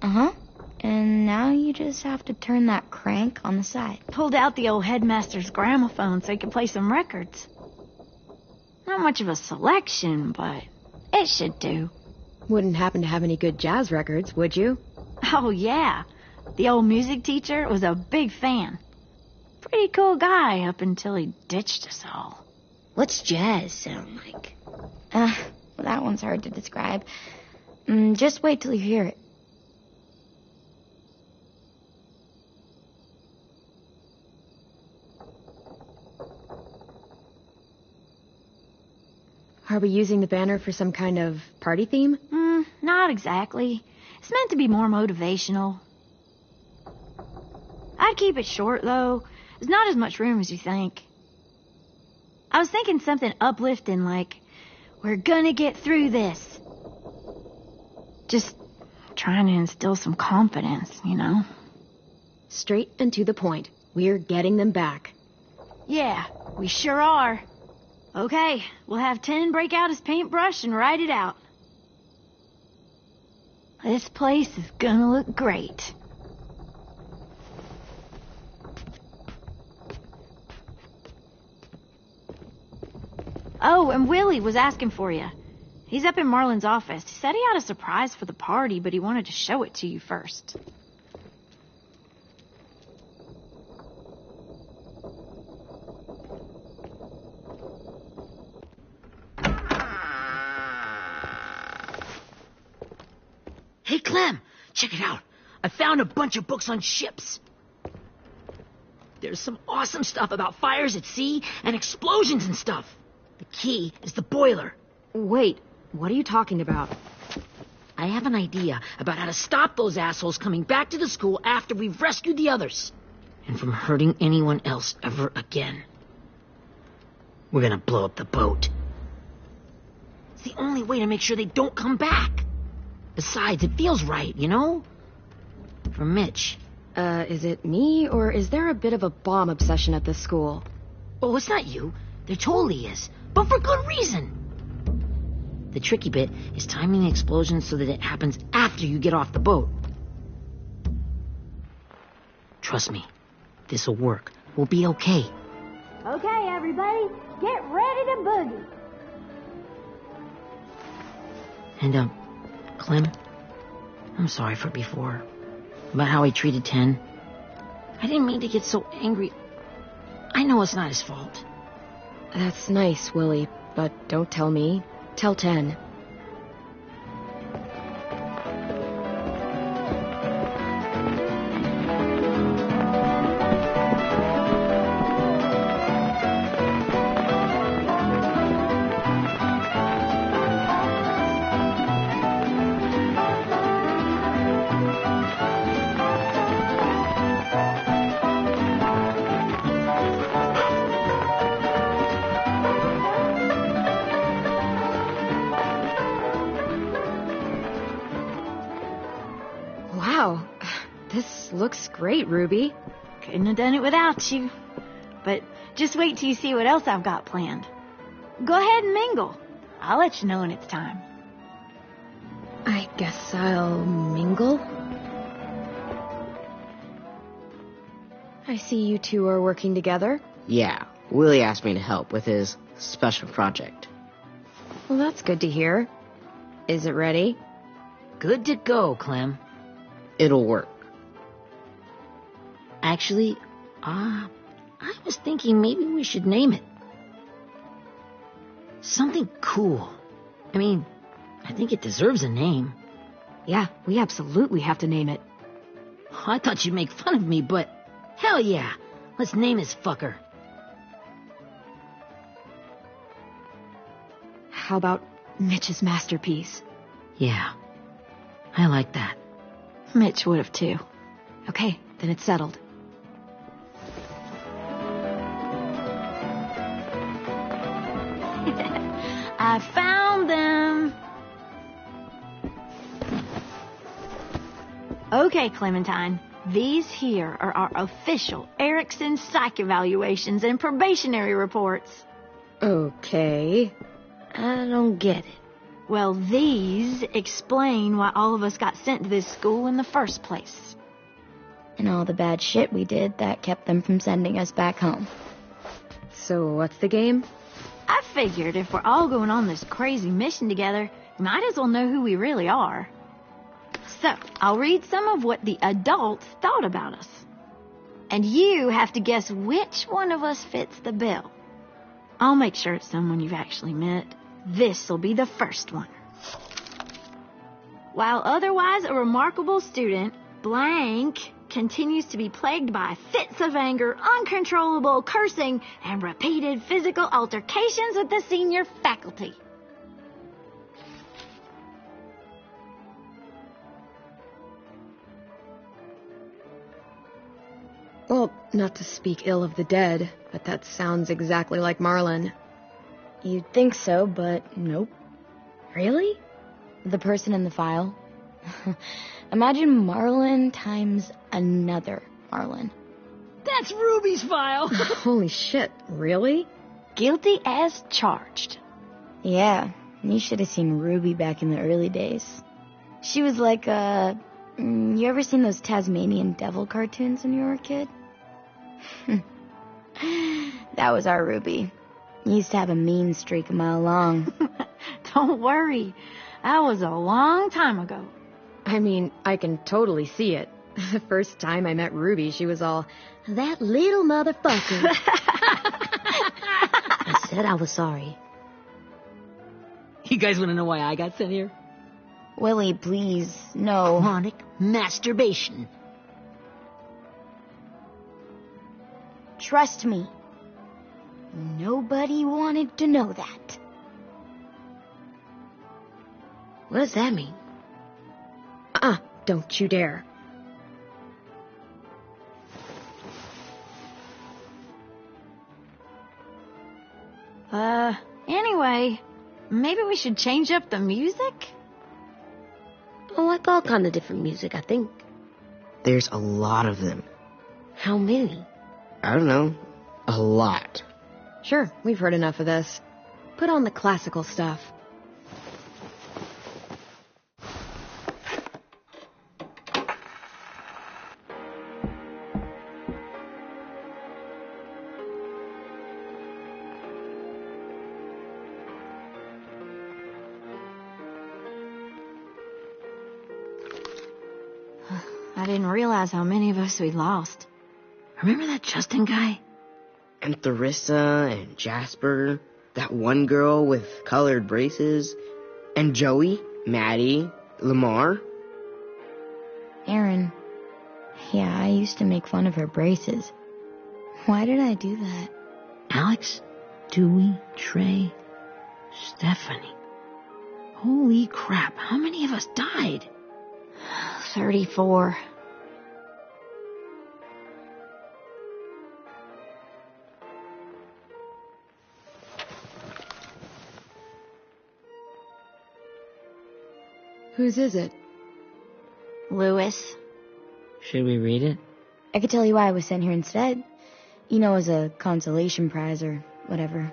S3: Uh-huh. And now you just have to turn that crank on the side.
S10: Pulled out the old headmaster's gramophone so he could play some records. Not much of a selection, but it should do.
S1: Wouldn't happen to have any good jazz records, would you?
S10: Oh, yeah. The old music teacher was a big fan. Pretty cool guy up until he ditched us all.
S5: What's jazz sound like?
S3: Well, that one's hard to describe. Just wait till you hear it.
S1: Are we using the banner for some kind of party theme?
S10: Not exactly. It's meant to be more motivational. I'd keep it short, though. There's not as much room as you think. I was thinking something uplifting like, we're gonna get through this. Just trying to instill some confidence, you know?
S1: Straight and to the point. We're getting them back.
S10: Yeah, we sure are. Okay, we'll have 10 break out his paintbrush and write it out. This place is gonna look great. Oh, and Willie was asking for you. He's up in Marlin's office. He said he had a surprise for the party, but he wanted to show it to you first.
S2: Hey, Clem, check it out. I found a bunch of books on ships. There's some awesome stuff about fires at sea and explosions and stuff. The key is the boiler.
S1: Wait, what are you talking about?
S2: I have an idea about how to stop those assholes coming back to the school after we've rescued the others. And from hurting anyone else ever again. We're gonna blow up the boat. It's the only way to make sure they don't come back. Besides, it feels right, you know? For Mitch
S1: Is it me, or is there a bit of a bomb obsession at this school?
S2: Oh, it's not you. There totally is. But for good reason. The tricky bit is timing the explosion so that it happens after you get off the boat. Trust me, this'll work. We'll be okay.
S10: Okay, everybody, get ready to boogie.
S2: And, Clem, I'm sorry for before. About how he treated Ten. I didn't mean to get so angry. I know it's not his fault.
S1: That's nice, Willie, but don't tell me. Tell 10. Wow, this looks great, Ruby.
S10: Couldn't have done it without you. But just wait till you see what else I've got planned. Go ahead and mingle. I'll let you know when it's time.
S1: I guess I'll mingle. I see you two are working together.
S4: Yeah, Willie asked me to help with his special project.
S1: Well, that's good to hear. Is it ready?
S2: Good to go, Clem.
S4: It'll work.
S2: Actually, I was thinking maybe we should name it. Something cool. I mean, I think it deserves a name.
S1: Yeah, we absolutely have to name it.
S2: I thought you'd make fun of me, but hell yeah. Let's name this fucker.
S1: How about Mitch's masterpiece?
S2: Yeah, I like that.
S10: Mitch would have too.
S1: Okay, then it's settled.
S10: I found them. Okay, Clementine. These here are our official Erickson psych evaluations and probationary reports.
S1: Okay.
S5: I don't get it.
S10: Well, these explain why all of us got sent to this school in the first place.
S3: And all the bad shit we did that kept them from sending us back home.
S1: So what's the game?
S10: I figured if we're all going on this crazy mission together, we might as well know who we really are. So, I'll read some of what the adults thought about us. And you have to guess which one of us fits the bill. I'll make sure it's someone you've actually met. This'll be the first one. While otherwise a remarkable student, blank continues to be plagued by fits of anger, uncontrollable cursing, and repeated physical altercations with the senior faculty.
S1: Well, not to speak ill of the dead, but that sounds exactly like Marlon.
S3: You'd think so, but nope.
S1: Really?
S3: The person in the file. Imagine Marlon times another Marlon.
S2: That's Ruby's file.
S1: Holy shit, really?
S10: Guilty as charged.
S3: Yeah, you should have seen Ruby back in the early days. She was like you ever seen those Tasmanian devil cartoons when you were a kid? That was our Ruby. Used to have a mean streak a mile long.
S10: Don't worry. That was a long time ago.
S1: I mean, I can totally see it. The first time I met Ruby, she was all, "That little motherfucker."
S5: I said I was sorry.
S2: You guys want to know why I got sent here?
S3: Willie, please, no.
S2: Chronic masturbation.
S3: Trust me. Nobody wanted to know that.
S5: What does that mean?
S1: Don't you dare.
S10: Anyway, maybe we should change up the music?
S5: Oh, I like all kind of different music, I think.
S4: There's a lot of them.
S5: How many?
S4: I don't know. A lot.
S1: Sure, we've heard enough of this. Put on the classical stuff.
S10: I didn't realize how many of us we lost. Remember that Justin guy?
S4: And Theresa and Jasper, that one girl with colored braces, and Joey, Maddie, Lamar.
S3: Erin. Yeah, I used to make fun of her braces. Why did I do that?
S2: Alex, Dewey, Trey, Stephanie. Holy crap, how many of us died?
S3: 34.
S1: Whose is it?
S3: Lewis.
S2: Should we read it?
S3: I could tell you why I was sent here instead. You know, as a consolation prize or whatever.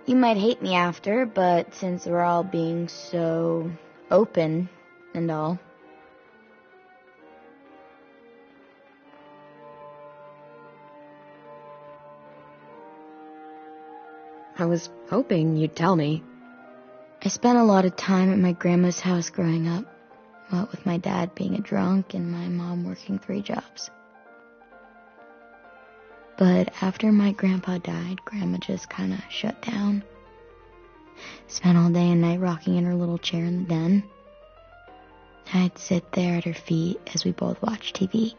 S3: You might hate me after, but since we're all being so open and all.
S1: I was hoping you'd tell me.
S3: I spent a lot of time at my grandma's house growing up. What with my dad being a drunk and my mom working 3 jobs. But after my grandpa died, Grandma just kind of shut down. Spent all day and night rocking in her little chair in the den. I'd sit there at her feet as we both watched TV.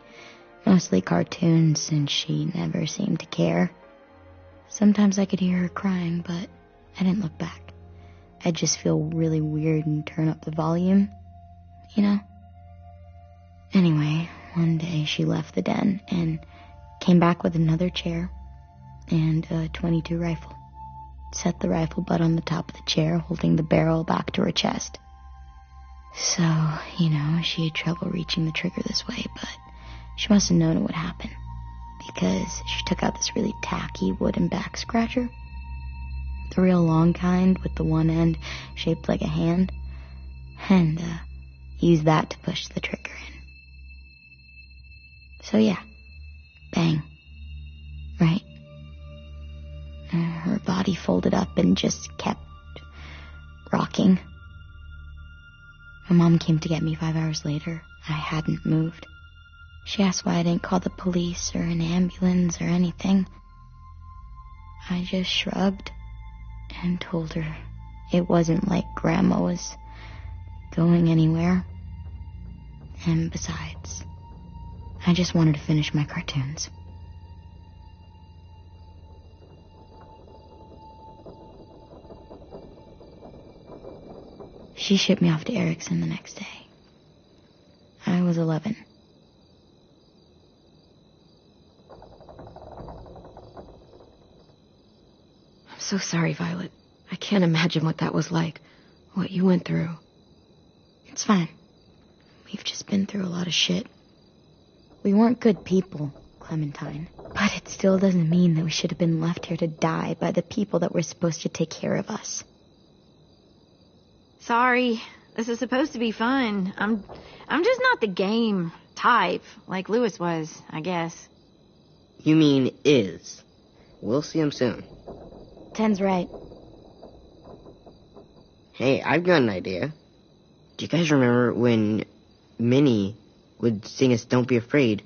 S3: Mostly cartoons, and she never seemed to care. Sometimes I could hear her crying, but I didn't look back. I'd just feel really weird and turn up the volume, you know? Anyway, one day she left the den and came back with another chair and a .22 rifle. Set the rifle butt on the top of the chair, holding the barrel back to her chest. So, you know, she had trouble reaching the trigger this way, but she must have known it would happen, because she took out this really tacky wooden back scratcher. The real long kind with the one end shaped like a hand, and used that to push the trigger in. So yeah, bang, right? Her body folded up and just kept rocking. My mom came to get me 5 hours later. I hadn't moved. She asked why I didn't call the police or an ambulance or anything. I just shrugged and told her it wasn't like Grandma was going anywhere. And besides, I just wanted to finish my cartoons. She shipped me off to Erickson the next day. I was 11.
S1: I'm so sorry, Violet. I can't imagine what that was like, what you went through.
S3: It's fine. We've just been through a lot of shit. We weren't good people, Clementine. But it still doesn't mean that we should have been left here to die by the people that were supposed to take care of us.
S10: Sorry, this is supposed to be fun. I'm just not the game type like Lewis was, I guess.
S4: You mean is. We'll see him soon.
S3: Ten's right.
S4: Hey, I've got an idea. Do you guys remember when Minnie would sing us Don't Be Afraid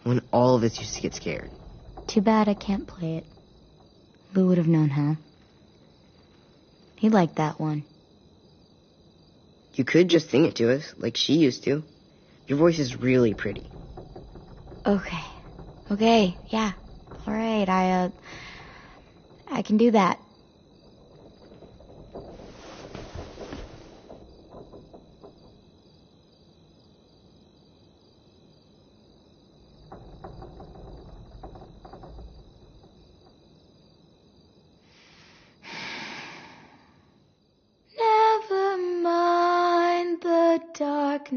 S4: when all of us used to get scared?
S3: Too bad I can't play it. Lou would have known how. He liked that one.
S4: You could just sing it to us, like she used to. Your voice is really pretty.
S3: Okay, yeah. All right, I can do that. Never mind the darkness.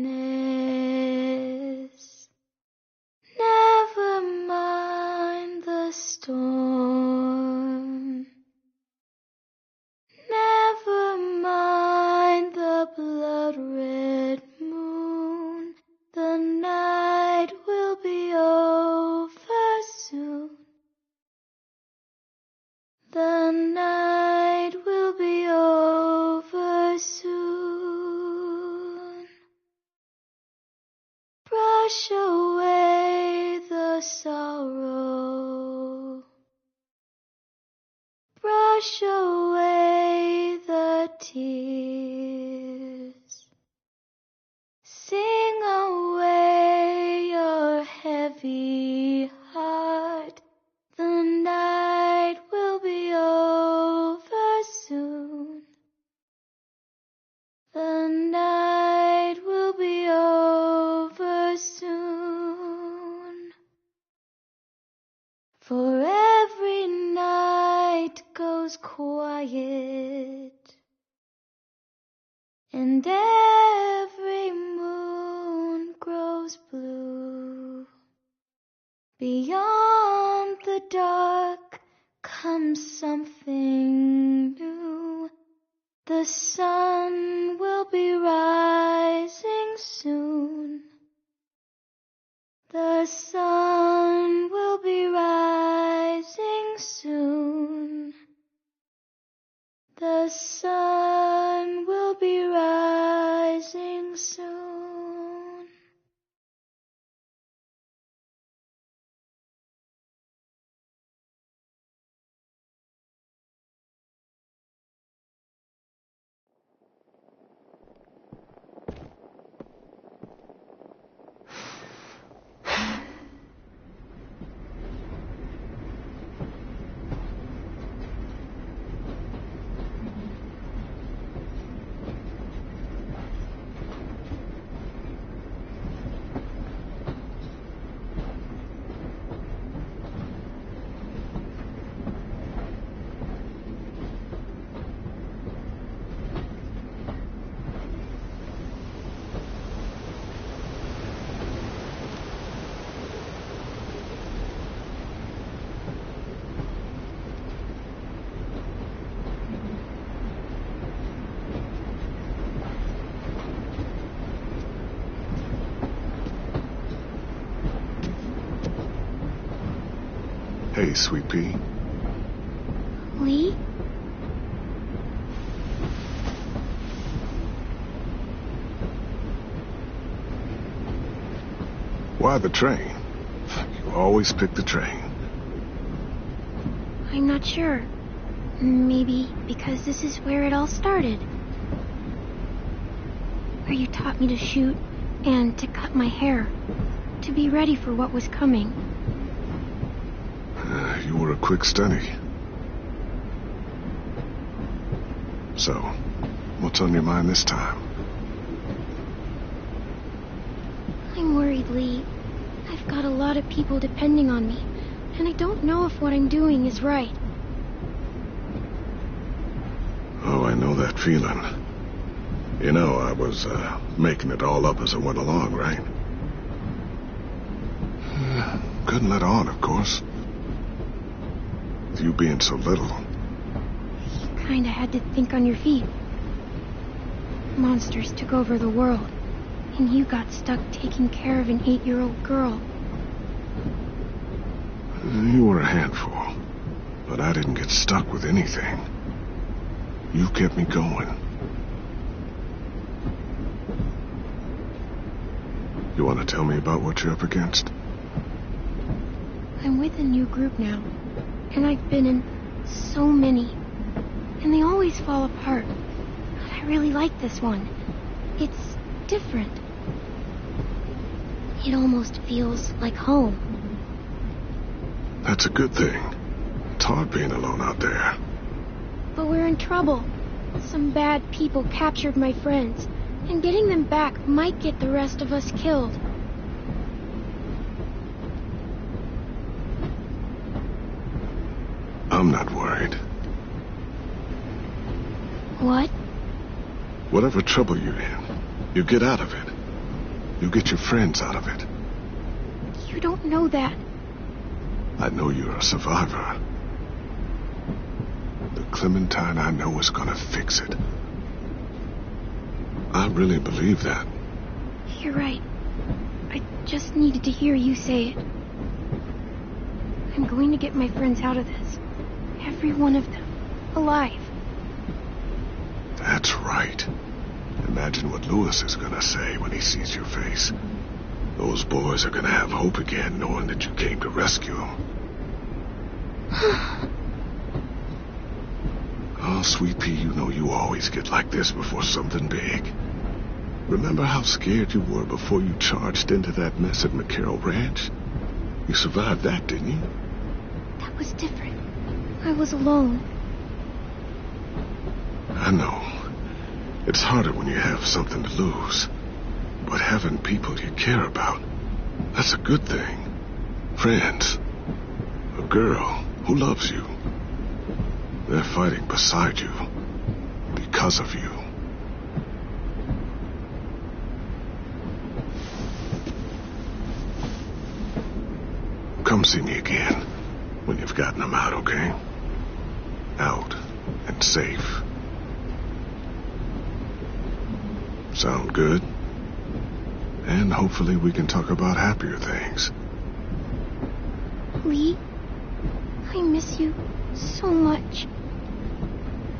S7: wash away the tears. Sing away your heavy heart. The night will be over soon. The night will be over soon. For every night goes quiet, and every moon grows blue. Beyond the dark comes something new. The sun will be rising soon. The sun will be rising soon. The sun will be rising soon.
S11: Hey, Sweet Pea.
S1: Lee?
S11: Why the train? You always pick the train.
S1: I'm not sure. Maybe because this is where it all started. Where you taught me to shoot and to cut my hair. To be ready for what was coming.
S11: You were a quick study. So, what's on your mind this time?
S1: I'm worried, Lee. I've got a lot of people depending on me, and I don't know if what I'm doing is right.
S11: Oh, I know that feeling. You know, I was making it all up as I went along, right? Couldn't let on, of course. With you being so little.
S1: You kinda had to think on your feet. Monsters took over the world, and you got stuck taking care of an 8-year-old girl.
S11: You were a handful, but I didn't get stuck with anything. You kept me going. You want to tell me about what you're up against?
S1: I'm with a new group now, and I've been in so many, and they always fall apart. But I really like this one. It's different. It almost feels like home.
S11: That's a good thing. It's hard being alone out there.
S1: But we're in trouble. Some bad people captured my friends, and getting them back might get the rest of us killed.
S11: I'm not worried.
S1: What?
S11: Whatever trouble you're in, you get out of it. You get your friends out of it.
S1: You don't know that.
S11: I know you're a survivor. The Clementine I know is gonna fix it. I really believe that.
S1: You're right. I just needed to hear you say it. I'm going to get my friends out of this. Every one of them. Alive.
S11: That's right. Imagine what Lewis is gonna say when he sees your face. Those boys are gonna have hope again, knowing that you came to rescue them. Oh, Sweet Pea, you know you always get like this before something big. Remember how scared you were before you charged into that mess at McCarroll Ranch? You survived that, didn't you?
S1: That was different. I was alone.
S11: I know. It's harder when you have something to lose. But having people you care about, that's a good thing. Friends. A girl who loves you. They're fighting beside you. Because of you. Come see me again when you've gotten them out, okay? Out and safe. Sound good? And hopefully we can talk about happier things.
S1: Lee, I miss you so much.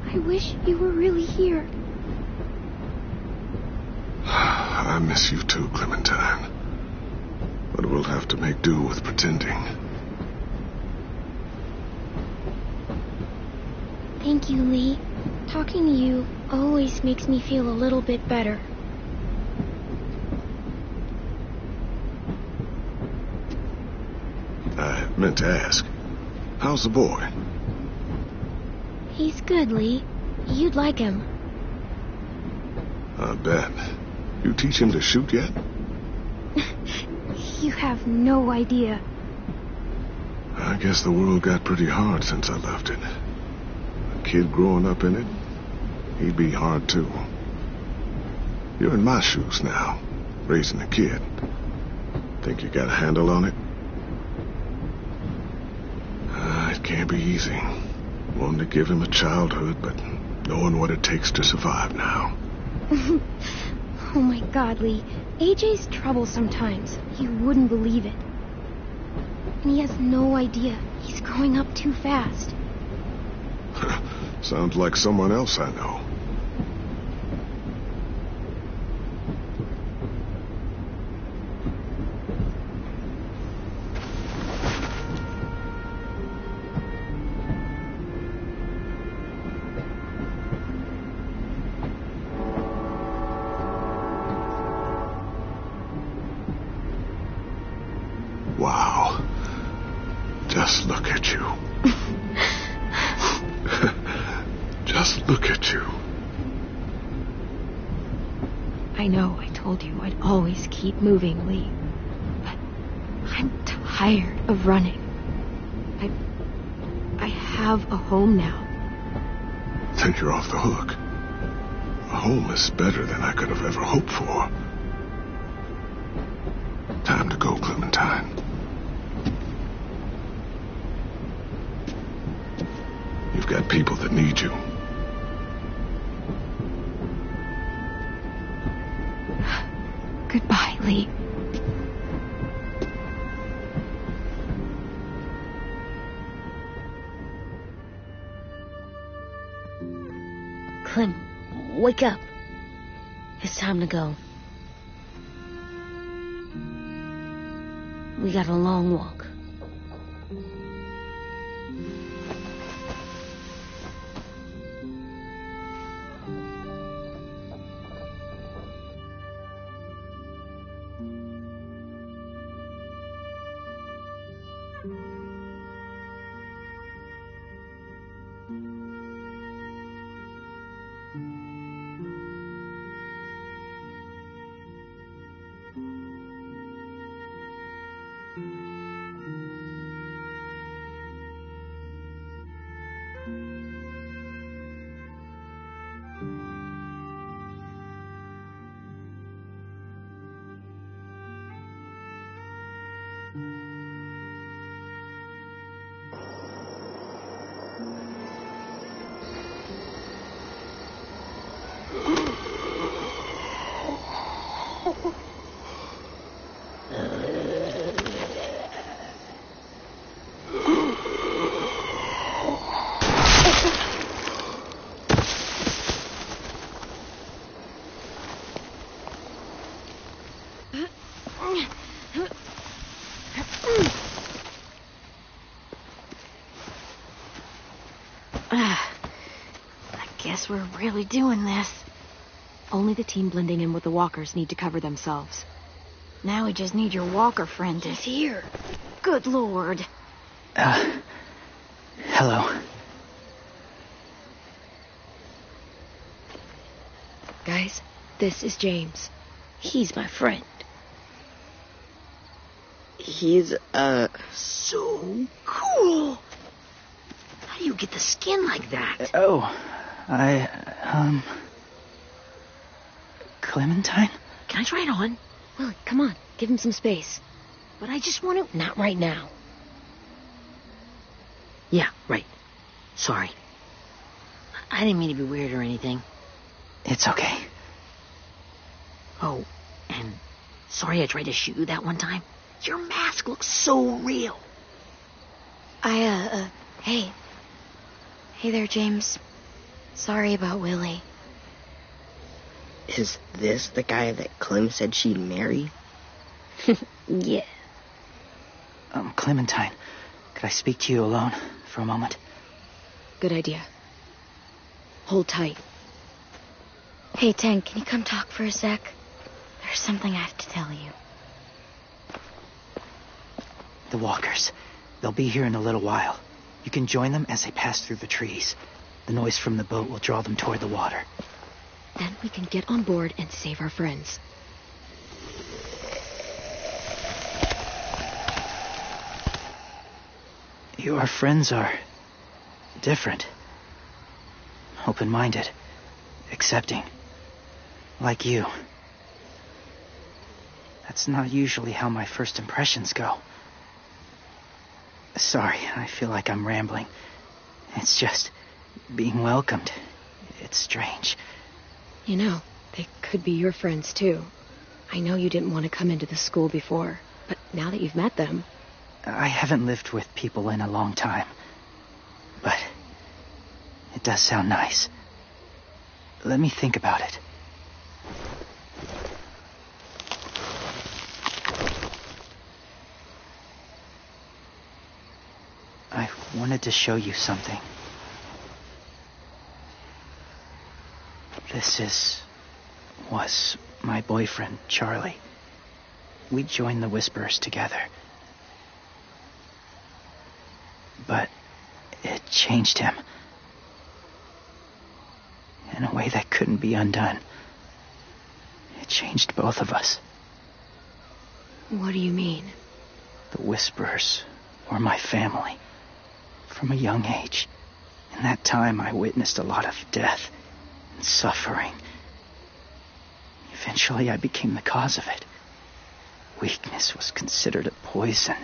S1: I wish you were really here.
S11: I miss you too, Clementine. But we'll have to make do with pretending.
S1: Thank you, Lee. Talking to you always makes me feel a little bit better.
S11: I meant to ask, how's the boy?
S1: He's good, Lee. You'd like him.
S11: I bet. You teach him to shoot yet?
S1: You have no idea.
S11: I guess the world got pretty hard since I left it. A kid growing up in it, he'd be hard too. You're in my shoes now, raising a kid. Think you got a handle on it? It can't be easy. Wanting to give him a childhood, but knowing what it takes to survive now.
S1: Oh my God, Lee. AJ's trouble sometimes. You wouldn't believe it. And he has no idea. He's growing up too fast.
S11: Sounds like someone else I know. Wow. Just look at you. Just look at you.
S1: I know I told you I'd always keep moving, Lee. But I'm tired of running. I have a home now.
S11: Then you're off the hook. A home is better than I could have ever hoped for. Time to go, Clementine. You've got people that need you.
S1: Goodbye, Lee.
S5: Clem, wake up. It's time to go. We got a long walk.
S10: Guess we're really doing this.
S1: Only the team blending in with the walkers need to cover themselves.
S10: Now we just need your walker friend to...
S1: He's here.
S10: Good Lord.
S9: Hello.
S1: Guys, this is James.
S5: He's my friend.
S4: He's,
S2: So cool. How do you get the skin like that?
S9: Clementine?
S2: Can I try it on?
S1: Willie, come on. Give him some space.
S2: But I just want to...
S1: Not right now.
S2: Yeah, right. Sorry. I didn't mean to be weird or anything.
S9: It's okay.
S2: Oh, and sorry I tried to shoot you that one time. Your mask looks so real.
S3: Hey. Hey there, James. Sorry about Willie.
S4: is this the guy that Clem said she'd marry?
S5: Yeah.
S9: Clementine, could I speak to you alone for a moment?
S1: Good idea. Hold tight.
S3: Hey, Tank, can you come talk for a sec? There's something I have to tell you.
S9: The walkers. They'll be here in a little while. You can join them as they pass through the trees. The noise from the boat will draw them toward the water.
S1: Then we can get on board and save our friends.
S9: Your friends are different. Open-minded. Accepting. Like you. That's not usually how my first impressions go. Sorry, I feel like I'm rambling. It's just being welcomed. It's strange.
S1: You know, they could be your friends, too. I know you didn't want to come into the school before, but now that you've met them...
S9: I haven't lived with people in a long time. But it does sound nice. Let me think about it. I wanted to show you something. This was my boyfriend, Charlie. We joined the Whisperers together. But it changed him. In a way that couldn't be undone. It changed both of us.
S1: What do you mean?
S9: The Whisperers were my family. From a young age. In that time, I witnessed a lot of death and suffering. Eventually, I became the cause of it. Weakness was considered a poison.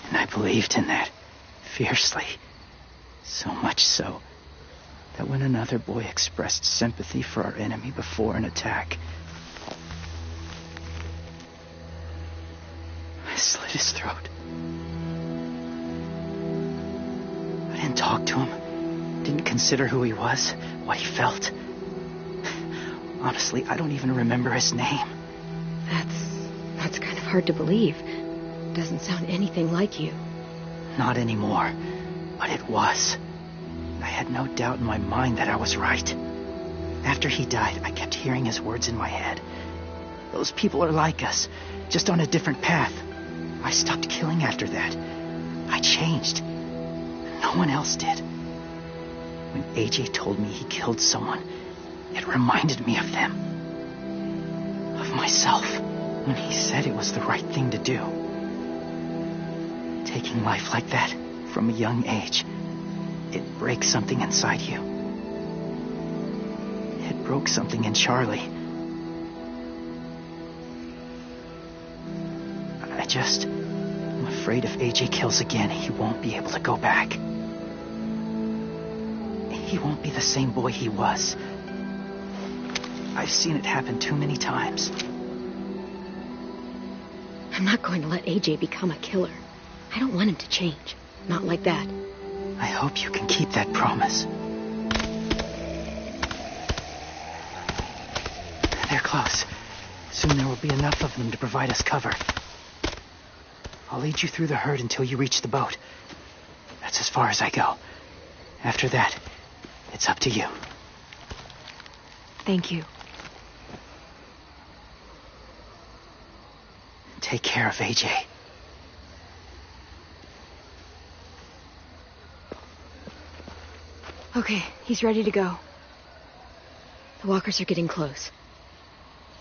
S9: And I believed in that fiercely. So much so that when another boy expressed sympathy for our enemy before an attack, I slit his throat. I didn't talk to him. Didn't consider who he was, what he felt. Honestly, I don't even remember his name.
S1: That's kind of hard to believe. Doesn't sound anything like you.
S9: Not anymore. But it was. I had no doubt in my mind that I was right. After he died, I kept hearing his words in my head. Those people are like us, just on a different path. I stopped killing after that. I changed. No one else did. When AJ told me he killed someone, it reminded me of them. Of myself. When he said it was the right thing to do. Taking life like that, from a young age, it breaks something inside you. It broke something in Charlie. I'm afraid if AJ kills again, he won't be able to go back. He won't be the same boy he was. I've seen it happen too many times.
S1: I'm not going to let AJ become a killer. I don't want him to change. Not like that.
S9: I hope you can keep that promise. They're close. Soon there will be enough of them to provide us cover. I'll lead you through the herd until you reach the boat. That's as far as I go. After that, It's up to you.
S8: Thank you.
S9: Take care of AJ.
S1: Okay, he's ready to go. The walkers are getting close.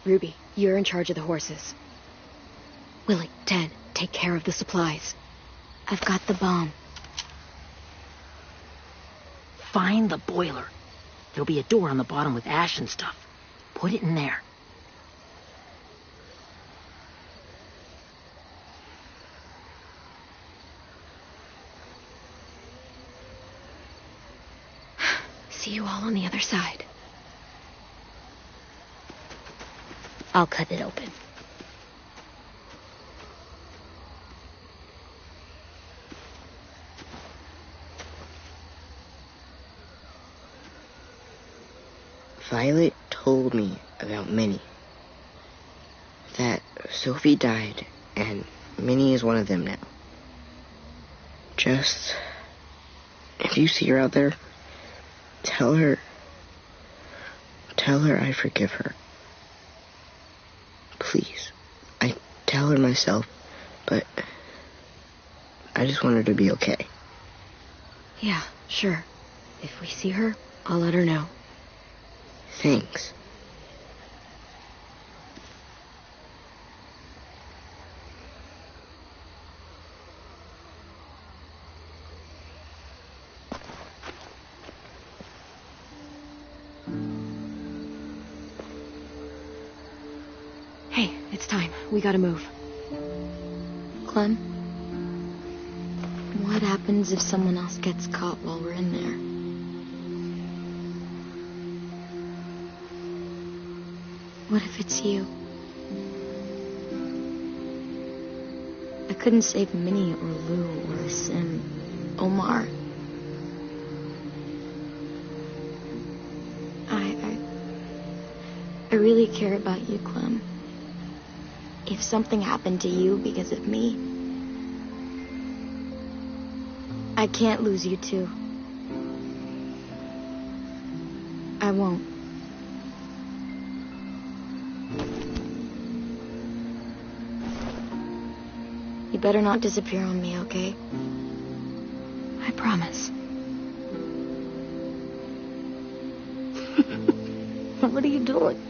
S1: Ruby, you're in charge of the horses. Willie, Ted, take care of the supplies.
S3: I've got the bomb.
S2: Find the boiler. There'll be a door on the bottom with ash and stuff. Put it in there.
S1: See you all on the other side.
S5: I'll cut it open.
S4: Violet told me about Minnie. That Sophie died, and Minnie is one of them now. Just, if you see her out there, tell her I forgive her. Please. I tell her myself, but I just want her to be okay.
S1: Yeah, sure. If we see her, I'll let her know.
S4: Thanks.
S1: Hey, it's time. We gotta move.
S3: Clem, what happens if someone else gets caught while we're in there? What if it's you? I couldn't save Minnie or Lou or Sim, Omar. I really care about you, Clem. If something happened to you because of me, I can't lose you too. I won't. You better not disappear on me, okay?
S1: I promise.
S3: What are you doing?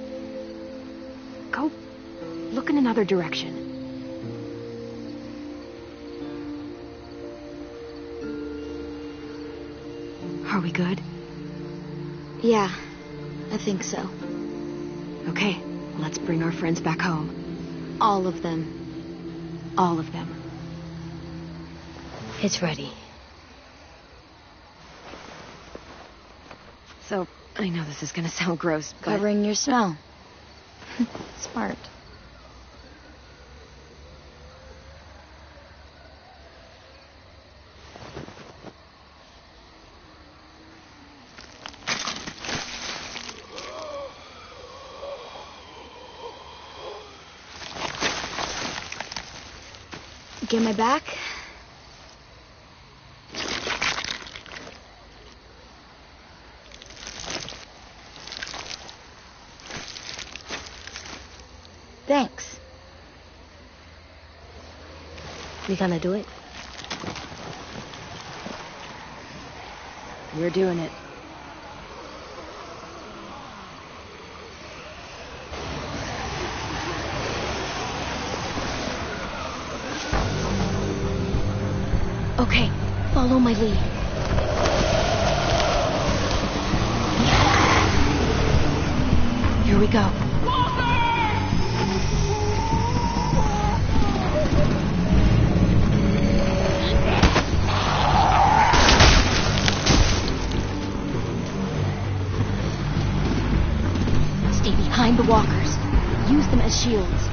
S1: Go look in another direction. Are we good?
S3: Yeah, I think so.
S1: Okay, let's bring our friends back home.
S3: All of them.
S1: All of them.
S5: It's ready.
S1: So, I know this is gonna sound gross, but...
S3: Covering your smell. Smart. Get my back? Thanks.
S5: We gonna do it?
S1: We're doing it. Okay, follow my lead. Here we go. Stay behind the walkers. Use them as shields.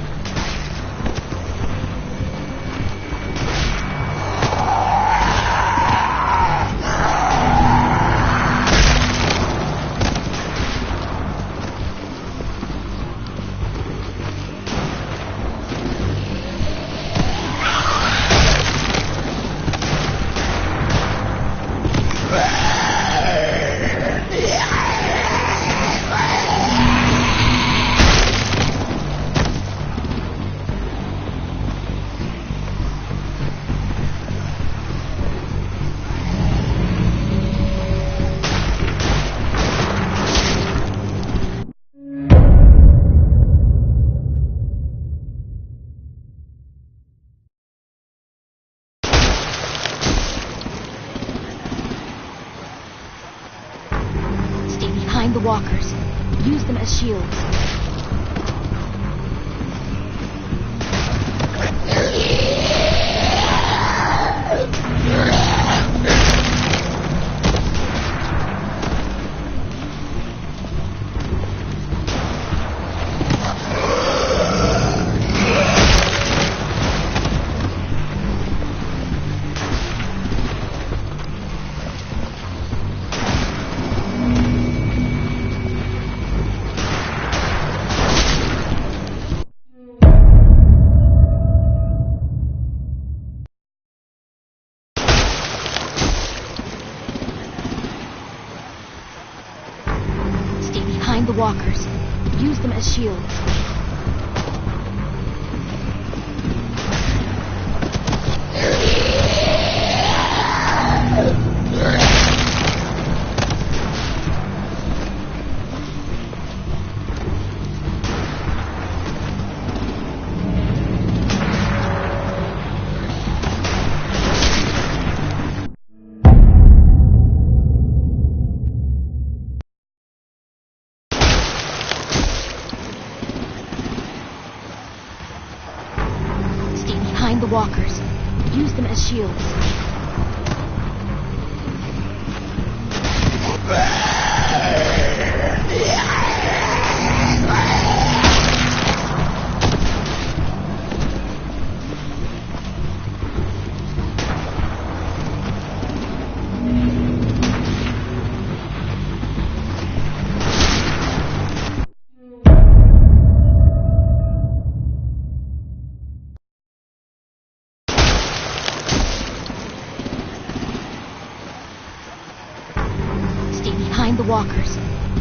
S3: behind the walkers. Use them as shields. Behind the walkers. Use them as shields. Behind the walkers. Use them as shields. Behind the walkers.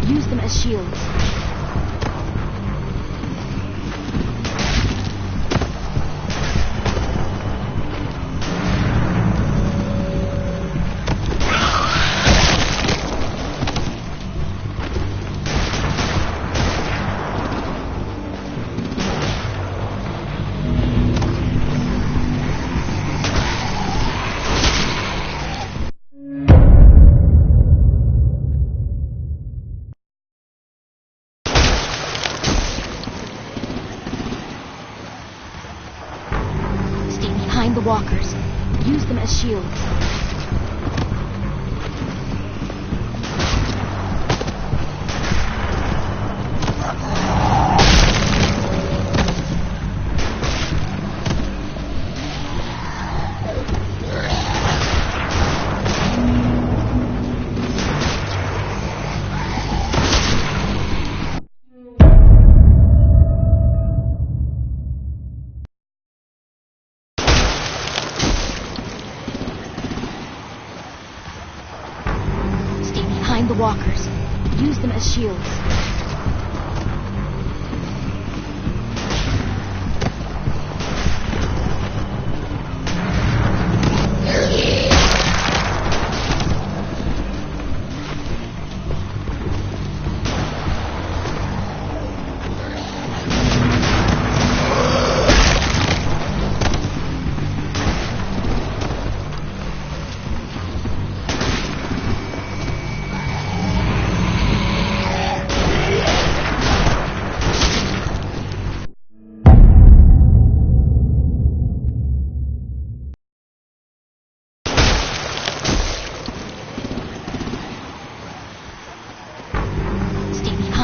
S3: Use them as shields. Behind the walkers. Use them as shields. Behind the walkers. Use them as shields.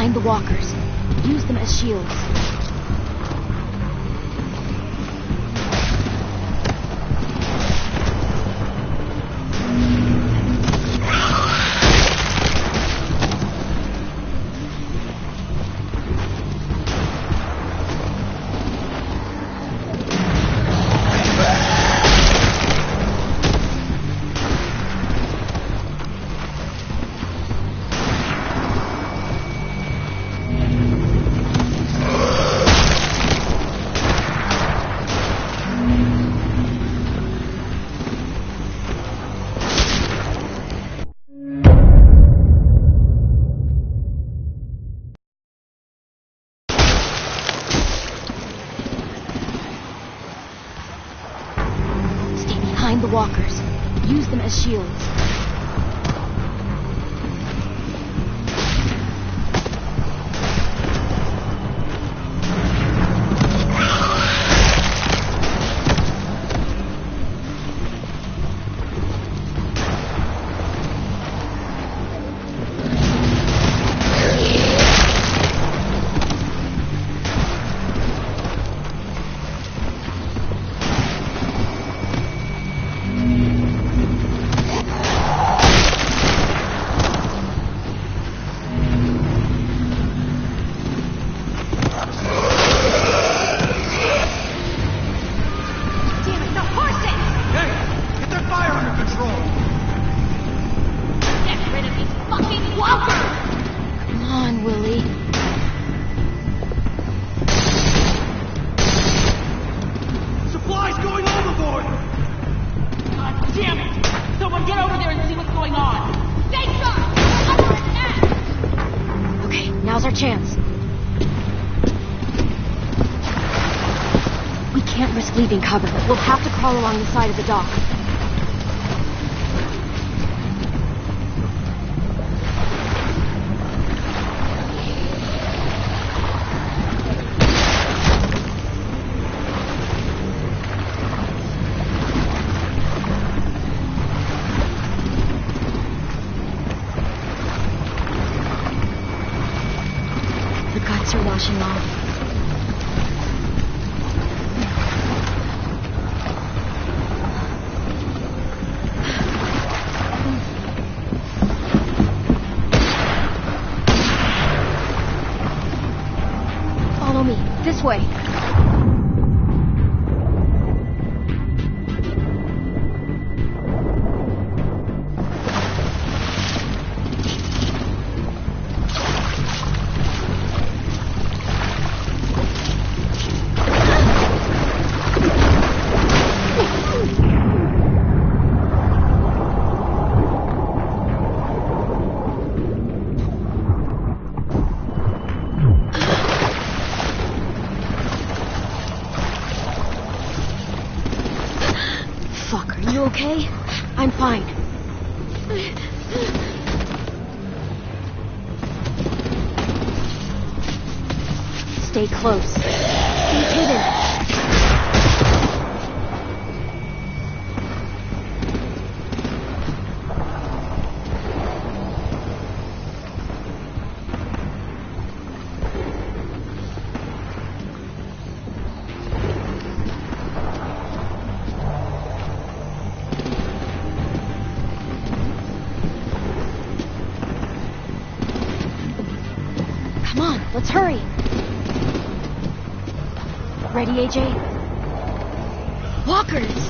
S3: Behind the walkers. Use them as shields. Behind the walkers. Use them as shields.
S1: chance. We can't risk leaving cover. We'll have to crawl along the side of the dock. The guts are washing off. Follow me. This way. Fuck, are you okay? I'm fine. Stay close. He's hidden. Come on, let's hurry. Ready, AJ? Walkers!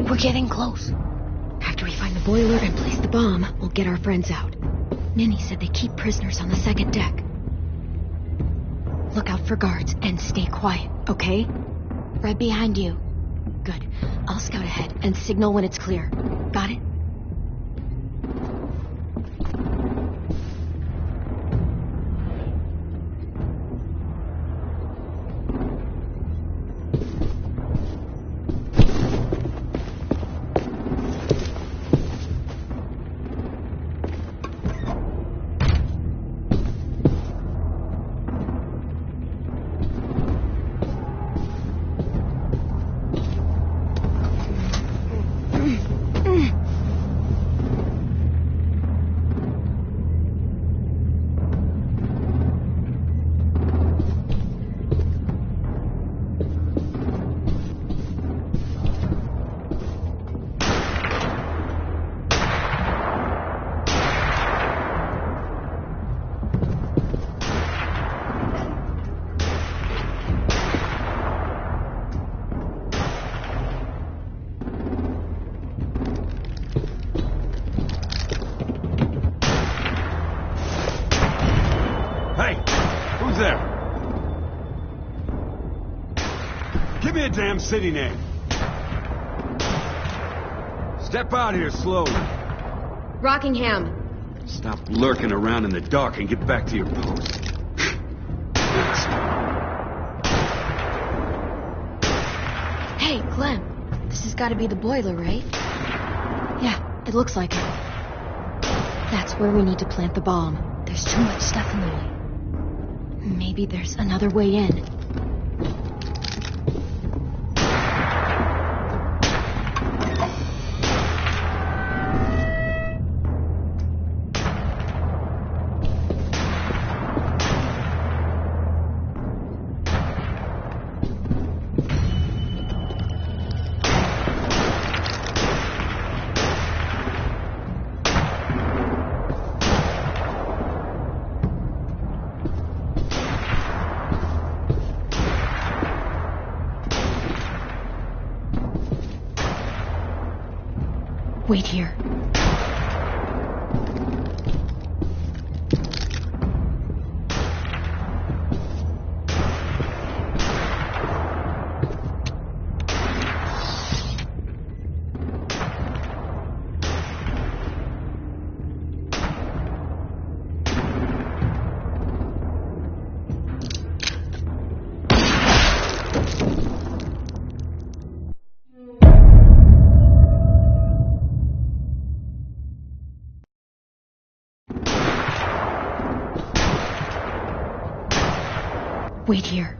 S1: We're getting close. After we find the boiler and place the bomb, we'll get our friends out. Ninny said they keep prisoners on the second deck. Look out for guards and stay quiet, okay?
S3: Right behind you.
S1: Good. I'll scout ahead and signal when it's clear. Got it?
S12: Give me a damn city name. Step out here slowly.
S1: Rockingham.
S12: Stop lurking around in the dark and get back to your post.
S3: Hey, Clem. This has got to be the boiler, right?
S1: Yeah, it looks like it. That's where we need to plant the bomb.
S3: There's too much stuff in the way.
S1: Maybe there's another way in. Wait here. Wait here.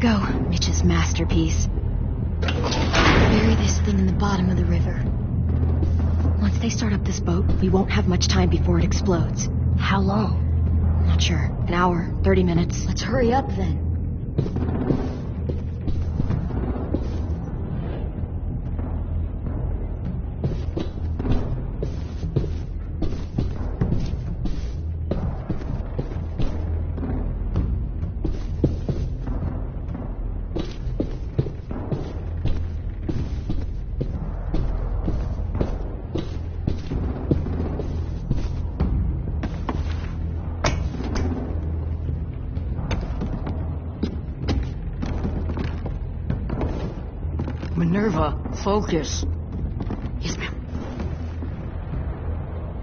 S1: Go, Mitch's masterpiece. Bury this thing in the bottom of the river. Once they start up this boat, we won't have much time before it explodes.
S3: How long?
S1: Not sure. An hour, 30 minutes.
S3: Let's hurry up then.
S2: Minerva, focus.
S1: Yes, ma'am.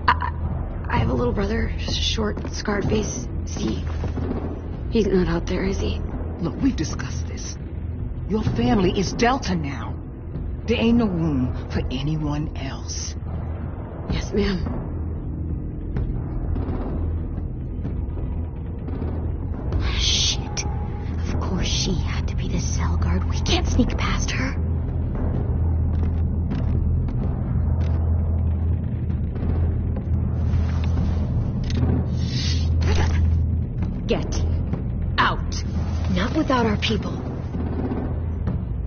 S1: I have a little brother, short, scarred face. See, he's not out there, is he?
S2: Look, we've discussed this. Your family is Delta now. There ain't no room for anyone else.
S1: Yes, ma'am.
S3: Shit. Of course she had to be the cell guard. We can't sneak past her.
S1: Get out. Not without our people.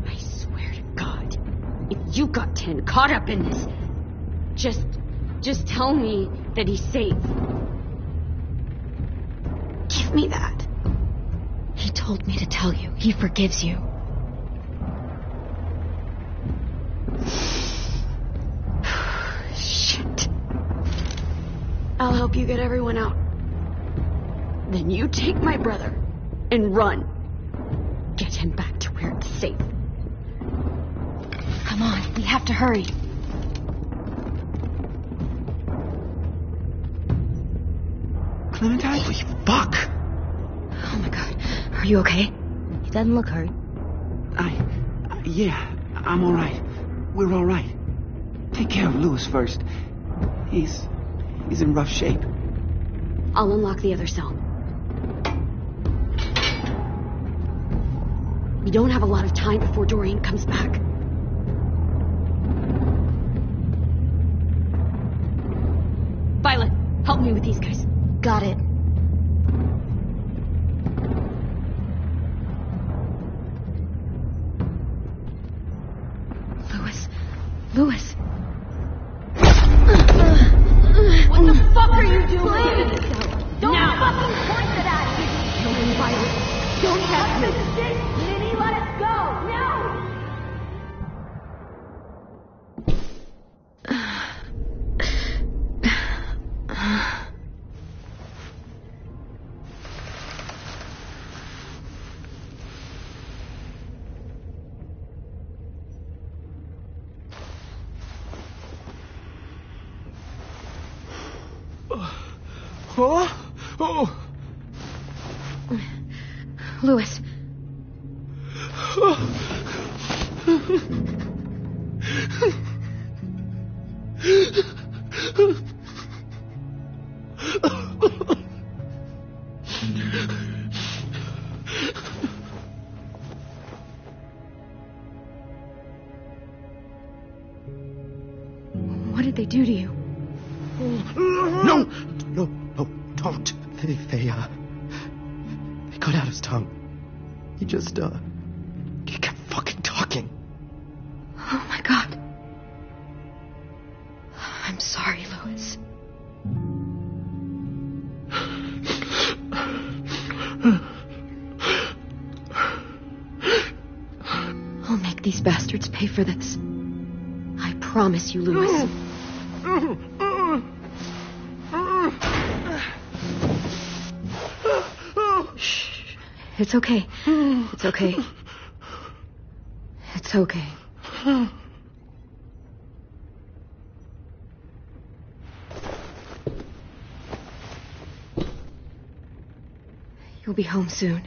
S1: I swear to God, if you got 10 caught up in this, just tell me that he's safe. Give me that. He told me to tell you. He forgives you. Shit. I'll help you get everyone out. Then you take my brother and run. Get him back to where it's safe. Come on, we have to hurry.
S2: Clementine?
S12: Holy fuck!
S1: Oh my God. Are you okay?
S3: He doesn't look hurt.
S13: Yeah, I'm alright. We're alright. Take care of Lewis first. He's in rough shape.
S1: I'll unlock the other cell. We don't have a lot of time before Dorian comes back.
S8: me with these guys.
S3: Got it.
S1: Louis.
S10: What the fuck are you doing? Don't fucking point it at me! Don't Violet. Don't touch me! Minnie, let us go! No!
S9: Oh! Oh!
S1: Louis. What did they do to you?
S9: No! No, don't. They cut out his tongue. He just, he kept fucking talking.
S1: Oh my God. I'm sorry, Louis. I'll make these bastards pay for this. I promise you, Louis. Shh. It's okay. It's okay. It's okay. You'll be home soon.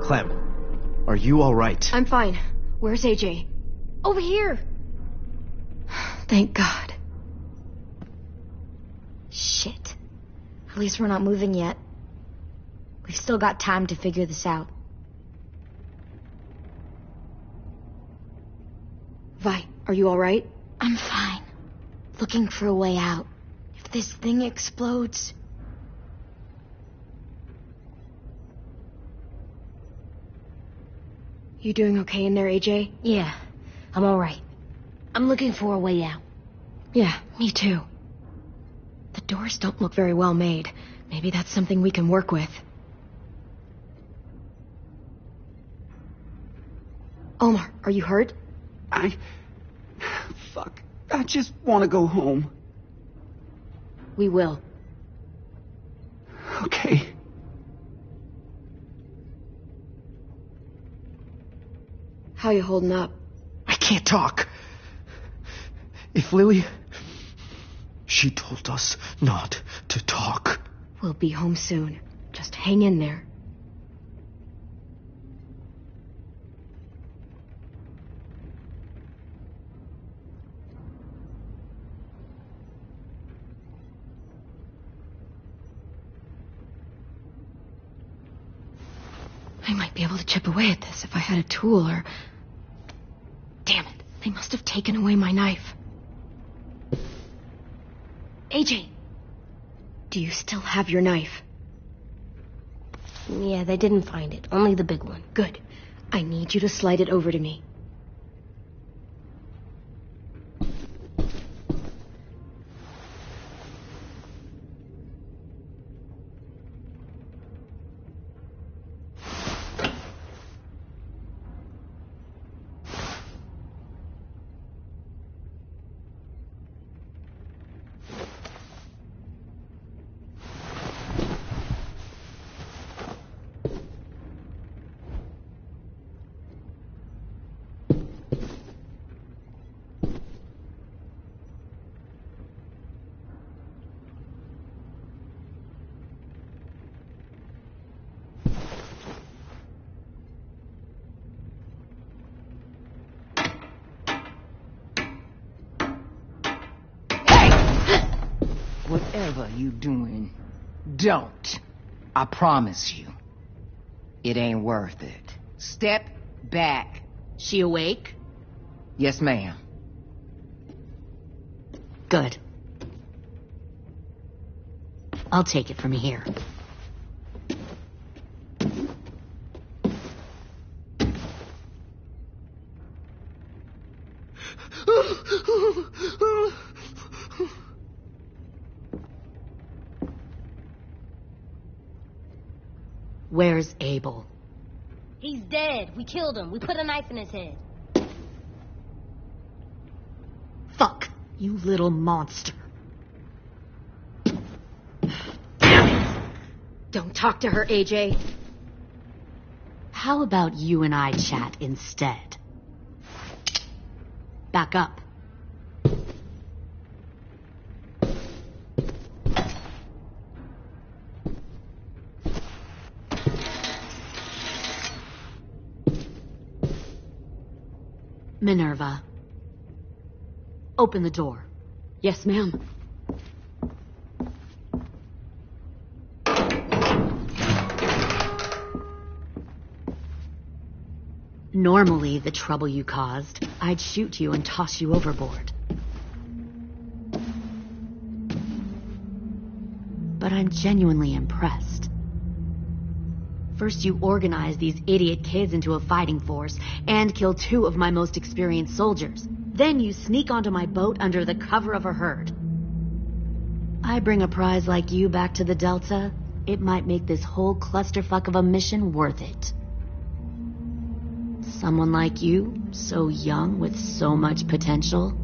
S9: Clem, are you all right?
S1: I'm fine. Where's AJ? Over here. Thank God.
S3: Shit. At least we're not moving yet. We've still got time to figure this out.
S1: Vi, are you all right?
S3: I'm fine. Looking for a way out. If this thing explodes...
S1: You doing okay in there, AJ?
S5: Yeah, I'm all right. I'm looking for a way out.
S1: Yeah, me too. The doors don't look very well made. Maybe that's something we can work with. Omar, are you hurt?
S13: Fuck. I just want to go home.
S1: We will.
S13: Okay.
S1: How you holding up?
S9: I can't talk. If Lily... She told us not to talk.
S1: We'll be home soon. Just hang in there. I might be able to chip away at this if I had a tool or... Damn it. They must have taken away my knife. AJ! Do you still have your knife?
S5: Yeah, they didn't find it. Only the big one.
S1: Good. I need you to slide it over to me.
S14: Whatever you doing, don't. I promise you. It ain't worth it. Step back.
S8: She awake?
S14: Yes, ma'am.
S8: Good. I'll take it from here. Where's Abel?
S5: He's dead. We killed him. We put a knife in his head.
S8: Fuck, you little monster.
S1: Don't talk to her, AJ.
S8: How about you and I chat instead? Back up. Minerva. Open the door.
S1: Yes, ma'am.
S8: Normally, the trouble you caused, I'd shoot you and toss you overboard. But I'm genuinely impressed. First, you organize these idiot kids into a fighting force and kill 2 of my most experienced soldiers. Then you sneak onto my boat under the cover of a herd. I bring a prize like you back to the Delta, it might make this whole clusterfuck of a mission worth it. Someone like you, so young with so much potential.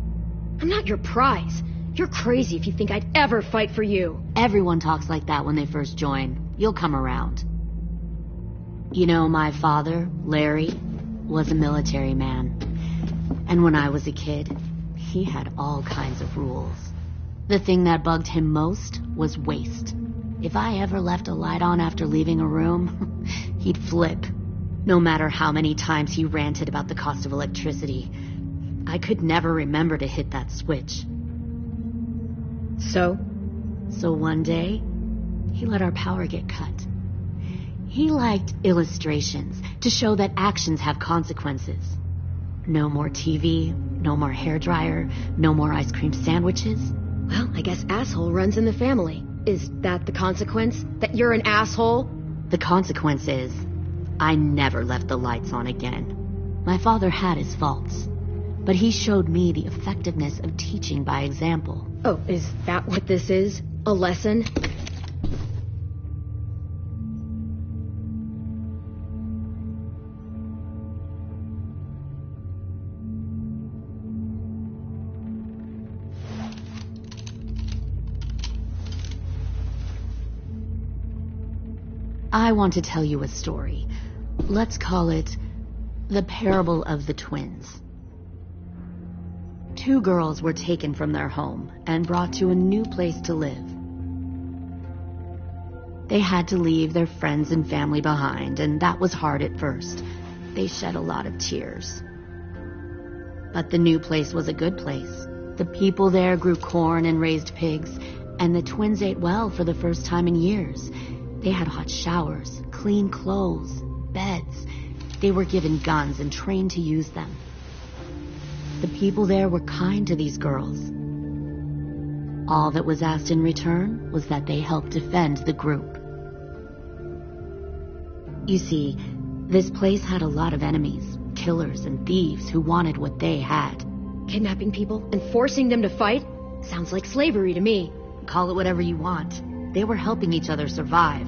S1: I'm not your prize. You're crazy if you think I'd ever fight for you.
S8: Everyone talks like that when they first join. You'll come around. You know, my father, Larry, was a military man. And when I was a kid, he had all kinds of rules. The thing that bugged him most was waste. If I ever left a light on after leaving a room, he'd flip. No matter how many times he ranted about the cost of electricity, I could never remember to hit that switch.
S1: So
S8: one day, he let our power get cut. He liked illustrations to show that actions have consequences. No more TV, no more hairdryer, no more ice cream sandwiches.
S1: Well, I guess asshole runs in the family. Is that the consequence? That you're an asshole?
S8: The consequence is, I never left the lights on again. My father had his faults, but he showed me the effectiveness of teaching by example.
S1: Oh, is that what this is? A lesson?
S8: I want to tell you a story. Let's call it the parable of the twins. 2 girls were taken from their home and brought to a new place to live. They had to leave their friends and family behind, and that was hard at first. They shed a lot of tears. But the new place was a good place. The people there grew corn and raised pigs, and the twins ate well for the first time in years. They had hot showers, clean clothes, beds. They were given guns and trained to use them. The people there were kind to these girls. All that was asked in return was that they help defend the group. You see, this place had a lot of enemies, killers and thieves who wanted what they had.
S1: Kidnapping people and forcing them to fight? Sounds like slavery to me.
S8: Call it whatever you want. They were helping each other survive.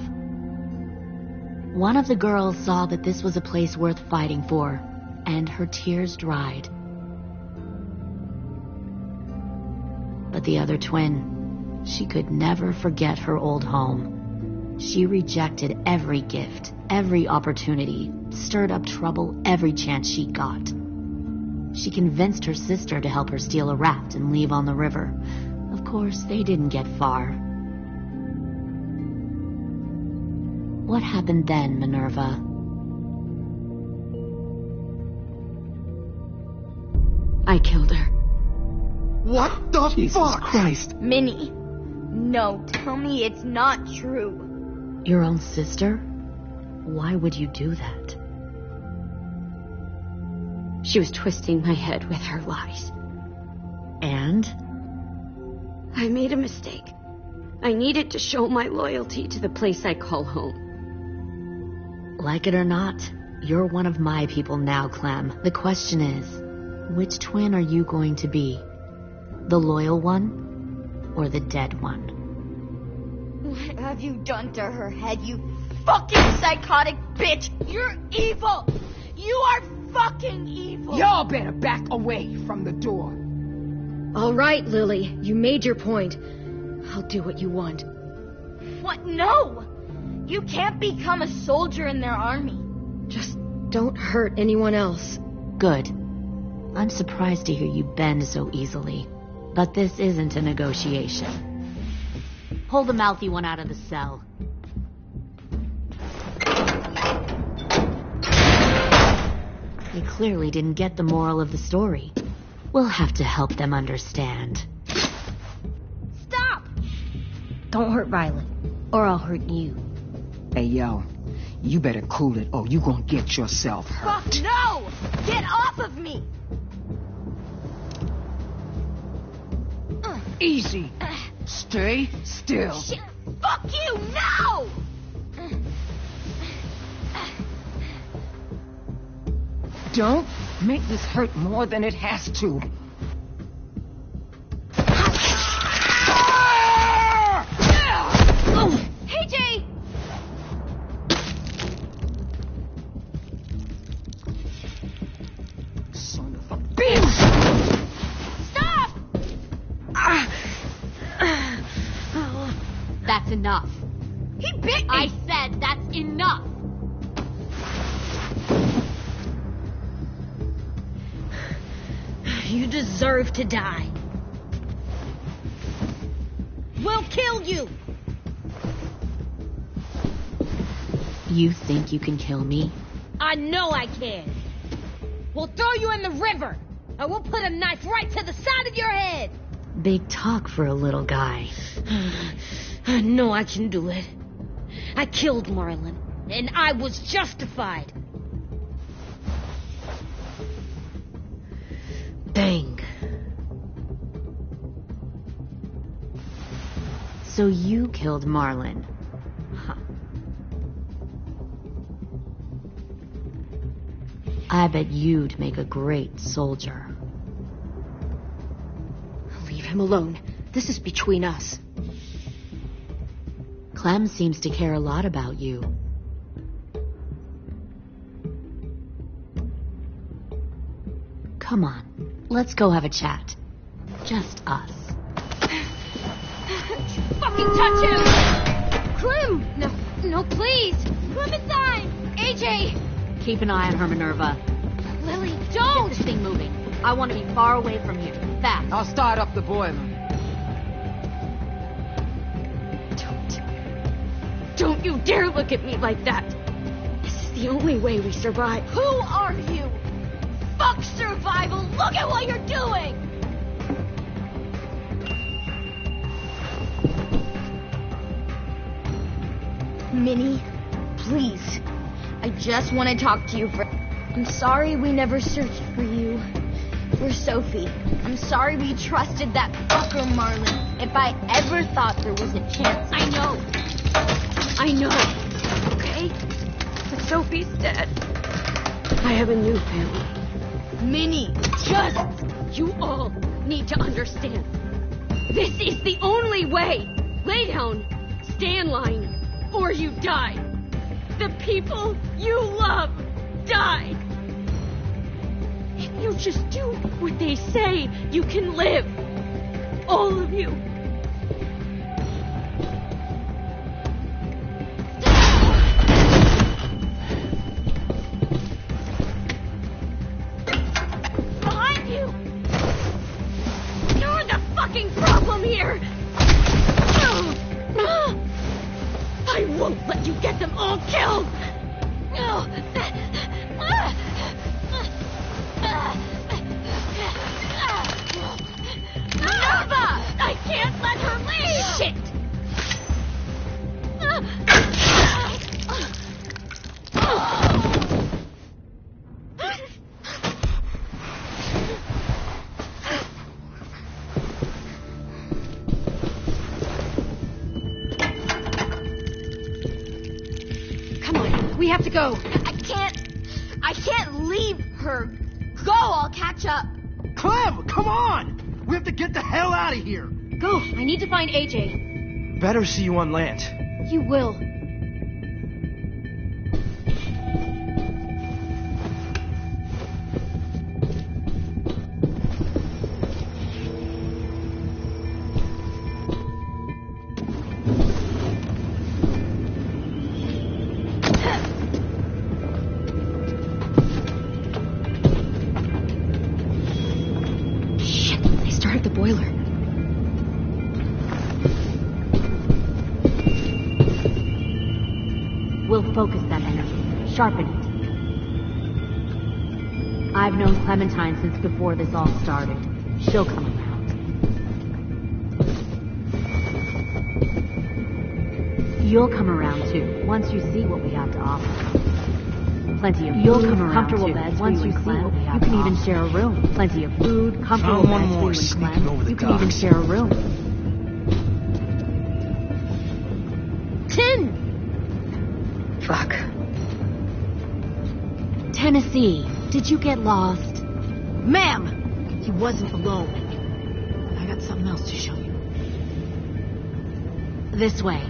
S8: One of the girls saw that this was a place worth fighting for, and her tears dried. But the other twin, she could never forget her old home. She rejected every gift, every opportunity, stirred up trouble every chance she got. She convinced her sister to help her steal a raft and leave on the river. Of course, they didn't get far. What happened then, Minerva?
S1: I killed her.
S13: What the
S14: Jesus
S13: fuck?
S14: Christ.
S3: Minnie, no, tell me it's not true.
S8: Your own sister? Why would you do that?
S1: She was twisting my head with her lies.
S8: And?
S1: I made a mistake. I needed to show my loyalty to the place I call home.
S8: Like it or not, you're one of my people now, Clem. The question is, which twin are you going to be? The loyal one or the dead one?
S3: What have you done to her head, you fucking psychotic bitch? You're evil! You are fucking evil!
S14: Y'all better back away from the door.
S1: All right, Lily, you made your point. I'll do what you want.
S3: What? No! You can't become a soldier in their army.
S1: Just don't hurt anyone else.
S8: Good. I'm surprised to hear you bend so easily. But this isn't a negotiation. Pull the mouthy one out of the cell. They clearly didn't get the moral of the story. We'll have to help them understand.
S3: Stop!
S5: Don't hurt Violet, or I'll hurt you.
S14: Hey, yo, you better cool it or you gonna get yourself hurt.
S3: Fuck no! Get off of me!
S14: Easy. Stay still.
S3: Shit. Fuck you! No!
S14: Don't make this hurt more than it has to.
S3: Hey, Jay!
S14: Son of a bitch!
S3: Stop!
S8: That's enough.
S3: He bit me!
S8: I said that's enough.
S2: You deserve to die. We'll kill you!
S8: You think you can kill me?
S2: I
S5: I know I can. We'll throw you in the river, and we'll put a knife right to the side of your head.
S8: Big talk for a little guy.
S5: I know I can do it. I killed Marlon, and I was justified.
S8: Bang. So you killed Marlon. Huh. I bet you'd make a great soldier.
S1: Leave him alone. This is between us.
S8: Clem seems to care a lot about you. Come on, let's go have a chat. Just us.
S5: Fucking touch him! Clem! No, please! Clementine! AJ!
S8: Keep an eye on her, Minerva.
S5: Lily, don't!
S8: Get this thing moving. I want to be far away from here. Fast.
S14: I'll start up the boiler.
S1: Don't you dare look at me like that. This is the only way we survive.
S5: Who are you? Fuck survival! Look at what you're doing!
S3: Minnie, please. I just want to talk to you for... I'm sorry we never searched for you. For Sophie. I'm sorry we trusted that fucker Marlon. If I ever thought there was a chance...
S1: I know. Okay? But Sophie's dead. I have a new family.
S3: Minnie,
S1: just... You all need to understand. This is the only way. Lay down. Stay in line. Or you die. The people you love die. If you just do what they say, you can live. All of you. Behind you! You're the fucking problem here! I won't let you get them all killed! Minerva! I can't let her leave! Shit! We have to go.
S3: I can't leave her. Go, I'll catch up.
S9: Clem, come on! We have to get the hell out of here.
S1: Go, I need to find AJ.
S9: Better see you on land.
S1: You will.
S8: We'll focus that energy, sharpen it. I've known Clementine since before this all started. She'll come around. You'll come around too, once you see what we have to offer. Plenty of food, comfortable beds once you see what we have to offer. You can even share a room. Plenty of food, comfortable beds for you and Clem. You can even share a room.
S1: 10!
S8: Fuck. Tennessee, did you get lost?
S2: Ma'am! He wasn't alone. I got something else to show you.
S8: This way.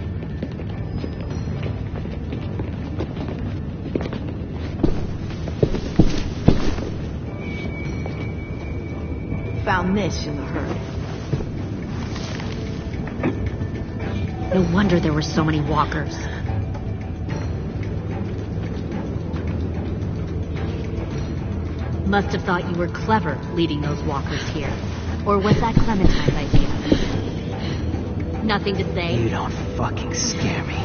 S2: Found this in the herd.
S8: No wonder there were so many walkers. Must have thought you were clever leading those walkers here. Or was that Clementine's idea? Nothing to say?
S9: You don't fucking scare me.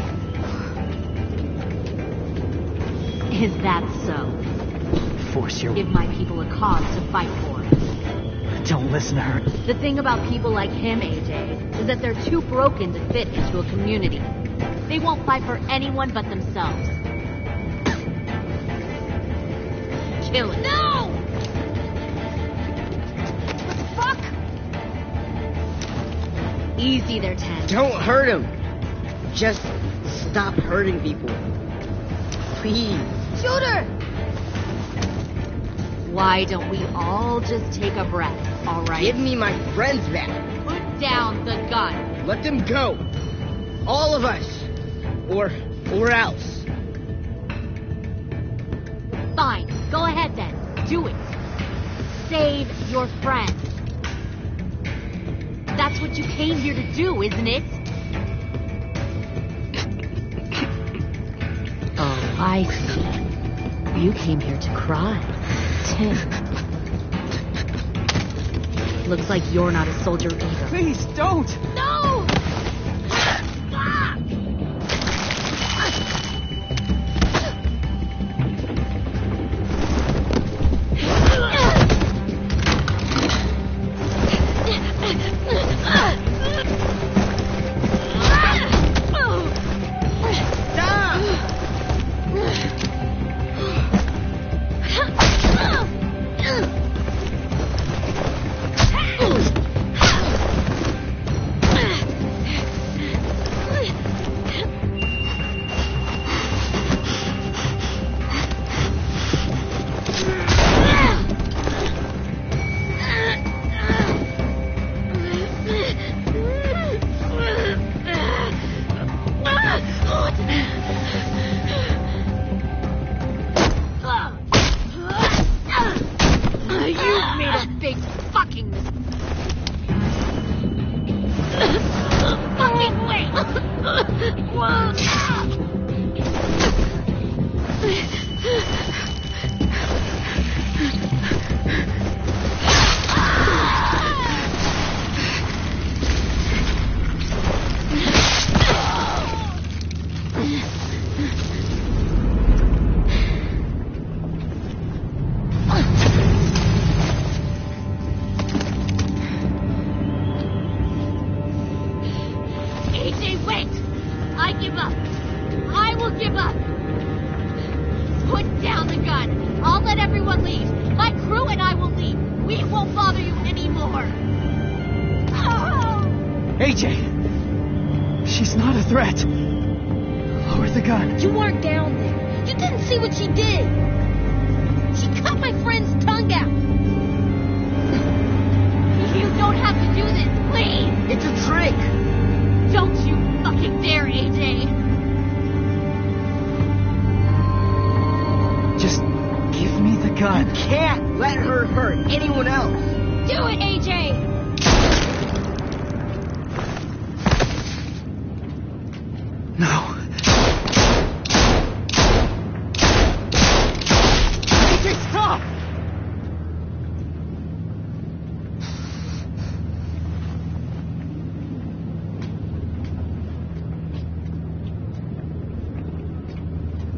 S15: Is that so?
S9: Force your...
S15: Give my people a cause to fight for.
S9: Don't listen to her.
S15: The thing about people like him, AJ, is that they're too broken to fit into a community. They won't fight for anyone but themselves. Kill it.
S2: No! What the fuck?
S15: Easy there, 10.
S4: Don't hurt him. Just stop hurting people. Please.
S2: Shoot her!
S15: Why don't we all just take a breath, all right?
S4: Give me my friends back.
S15: Put down the gun.
S4: Let them go. All of us. Or else.
S15: Fine. Go ahead then. Do it. Save your friends. That's what you came here to do, isn't it? Oh, I see. You came here to cry. Tim. Looks like you're not a soldier either.
S9: Please, don't!
S2: No!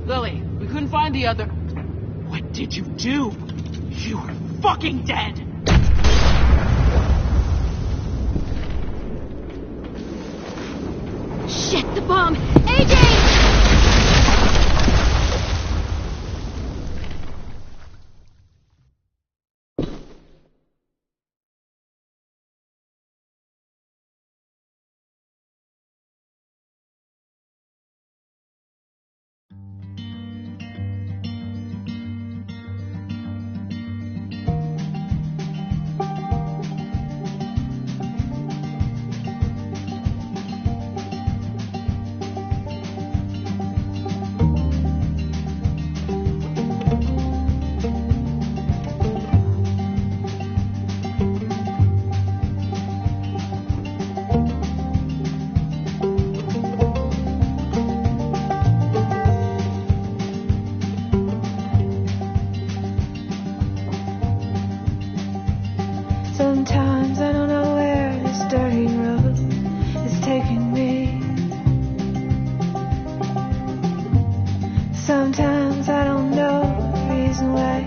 S2: Lily, we couldn't find the other... What did you do? You are fucking dead!
S15: Shit, the bomb! AJ!
S7: Sometimes I don't know the reason why,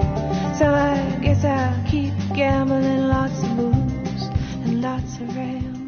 S7: so I guess I'll keep gambling lots of moves and lots of rails.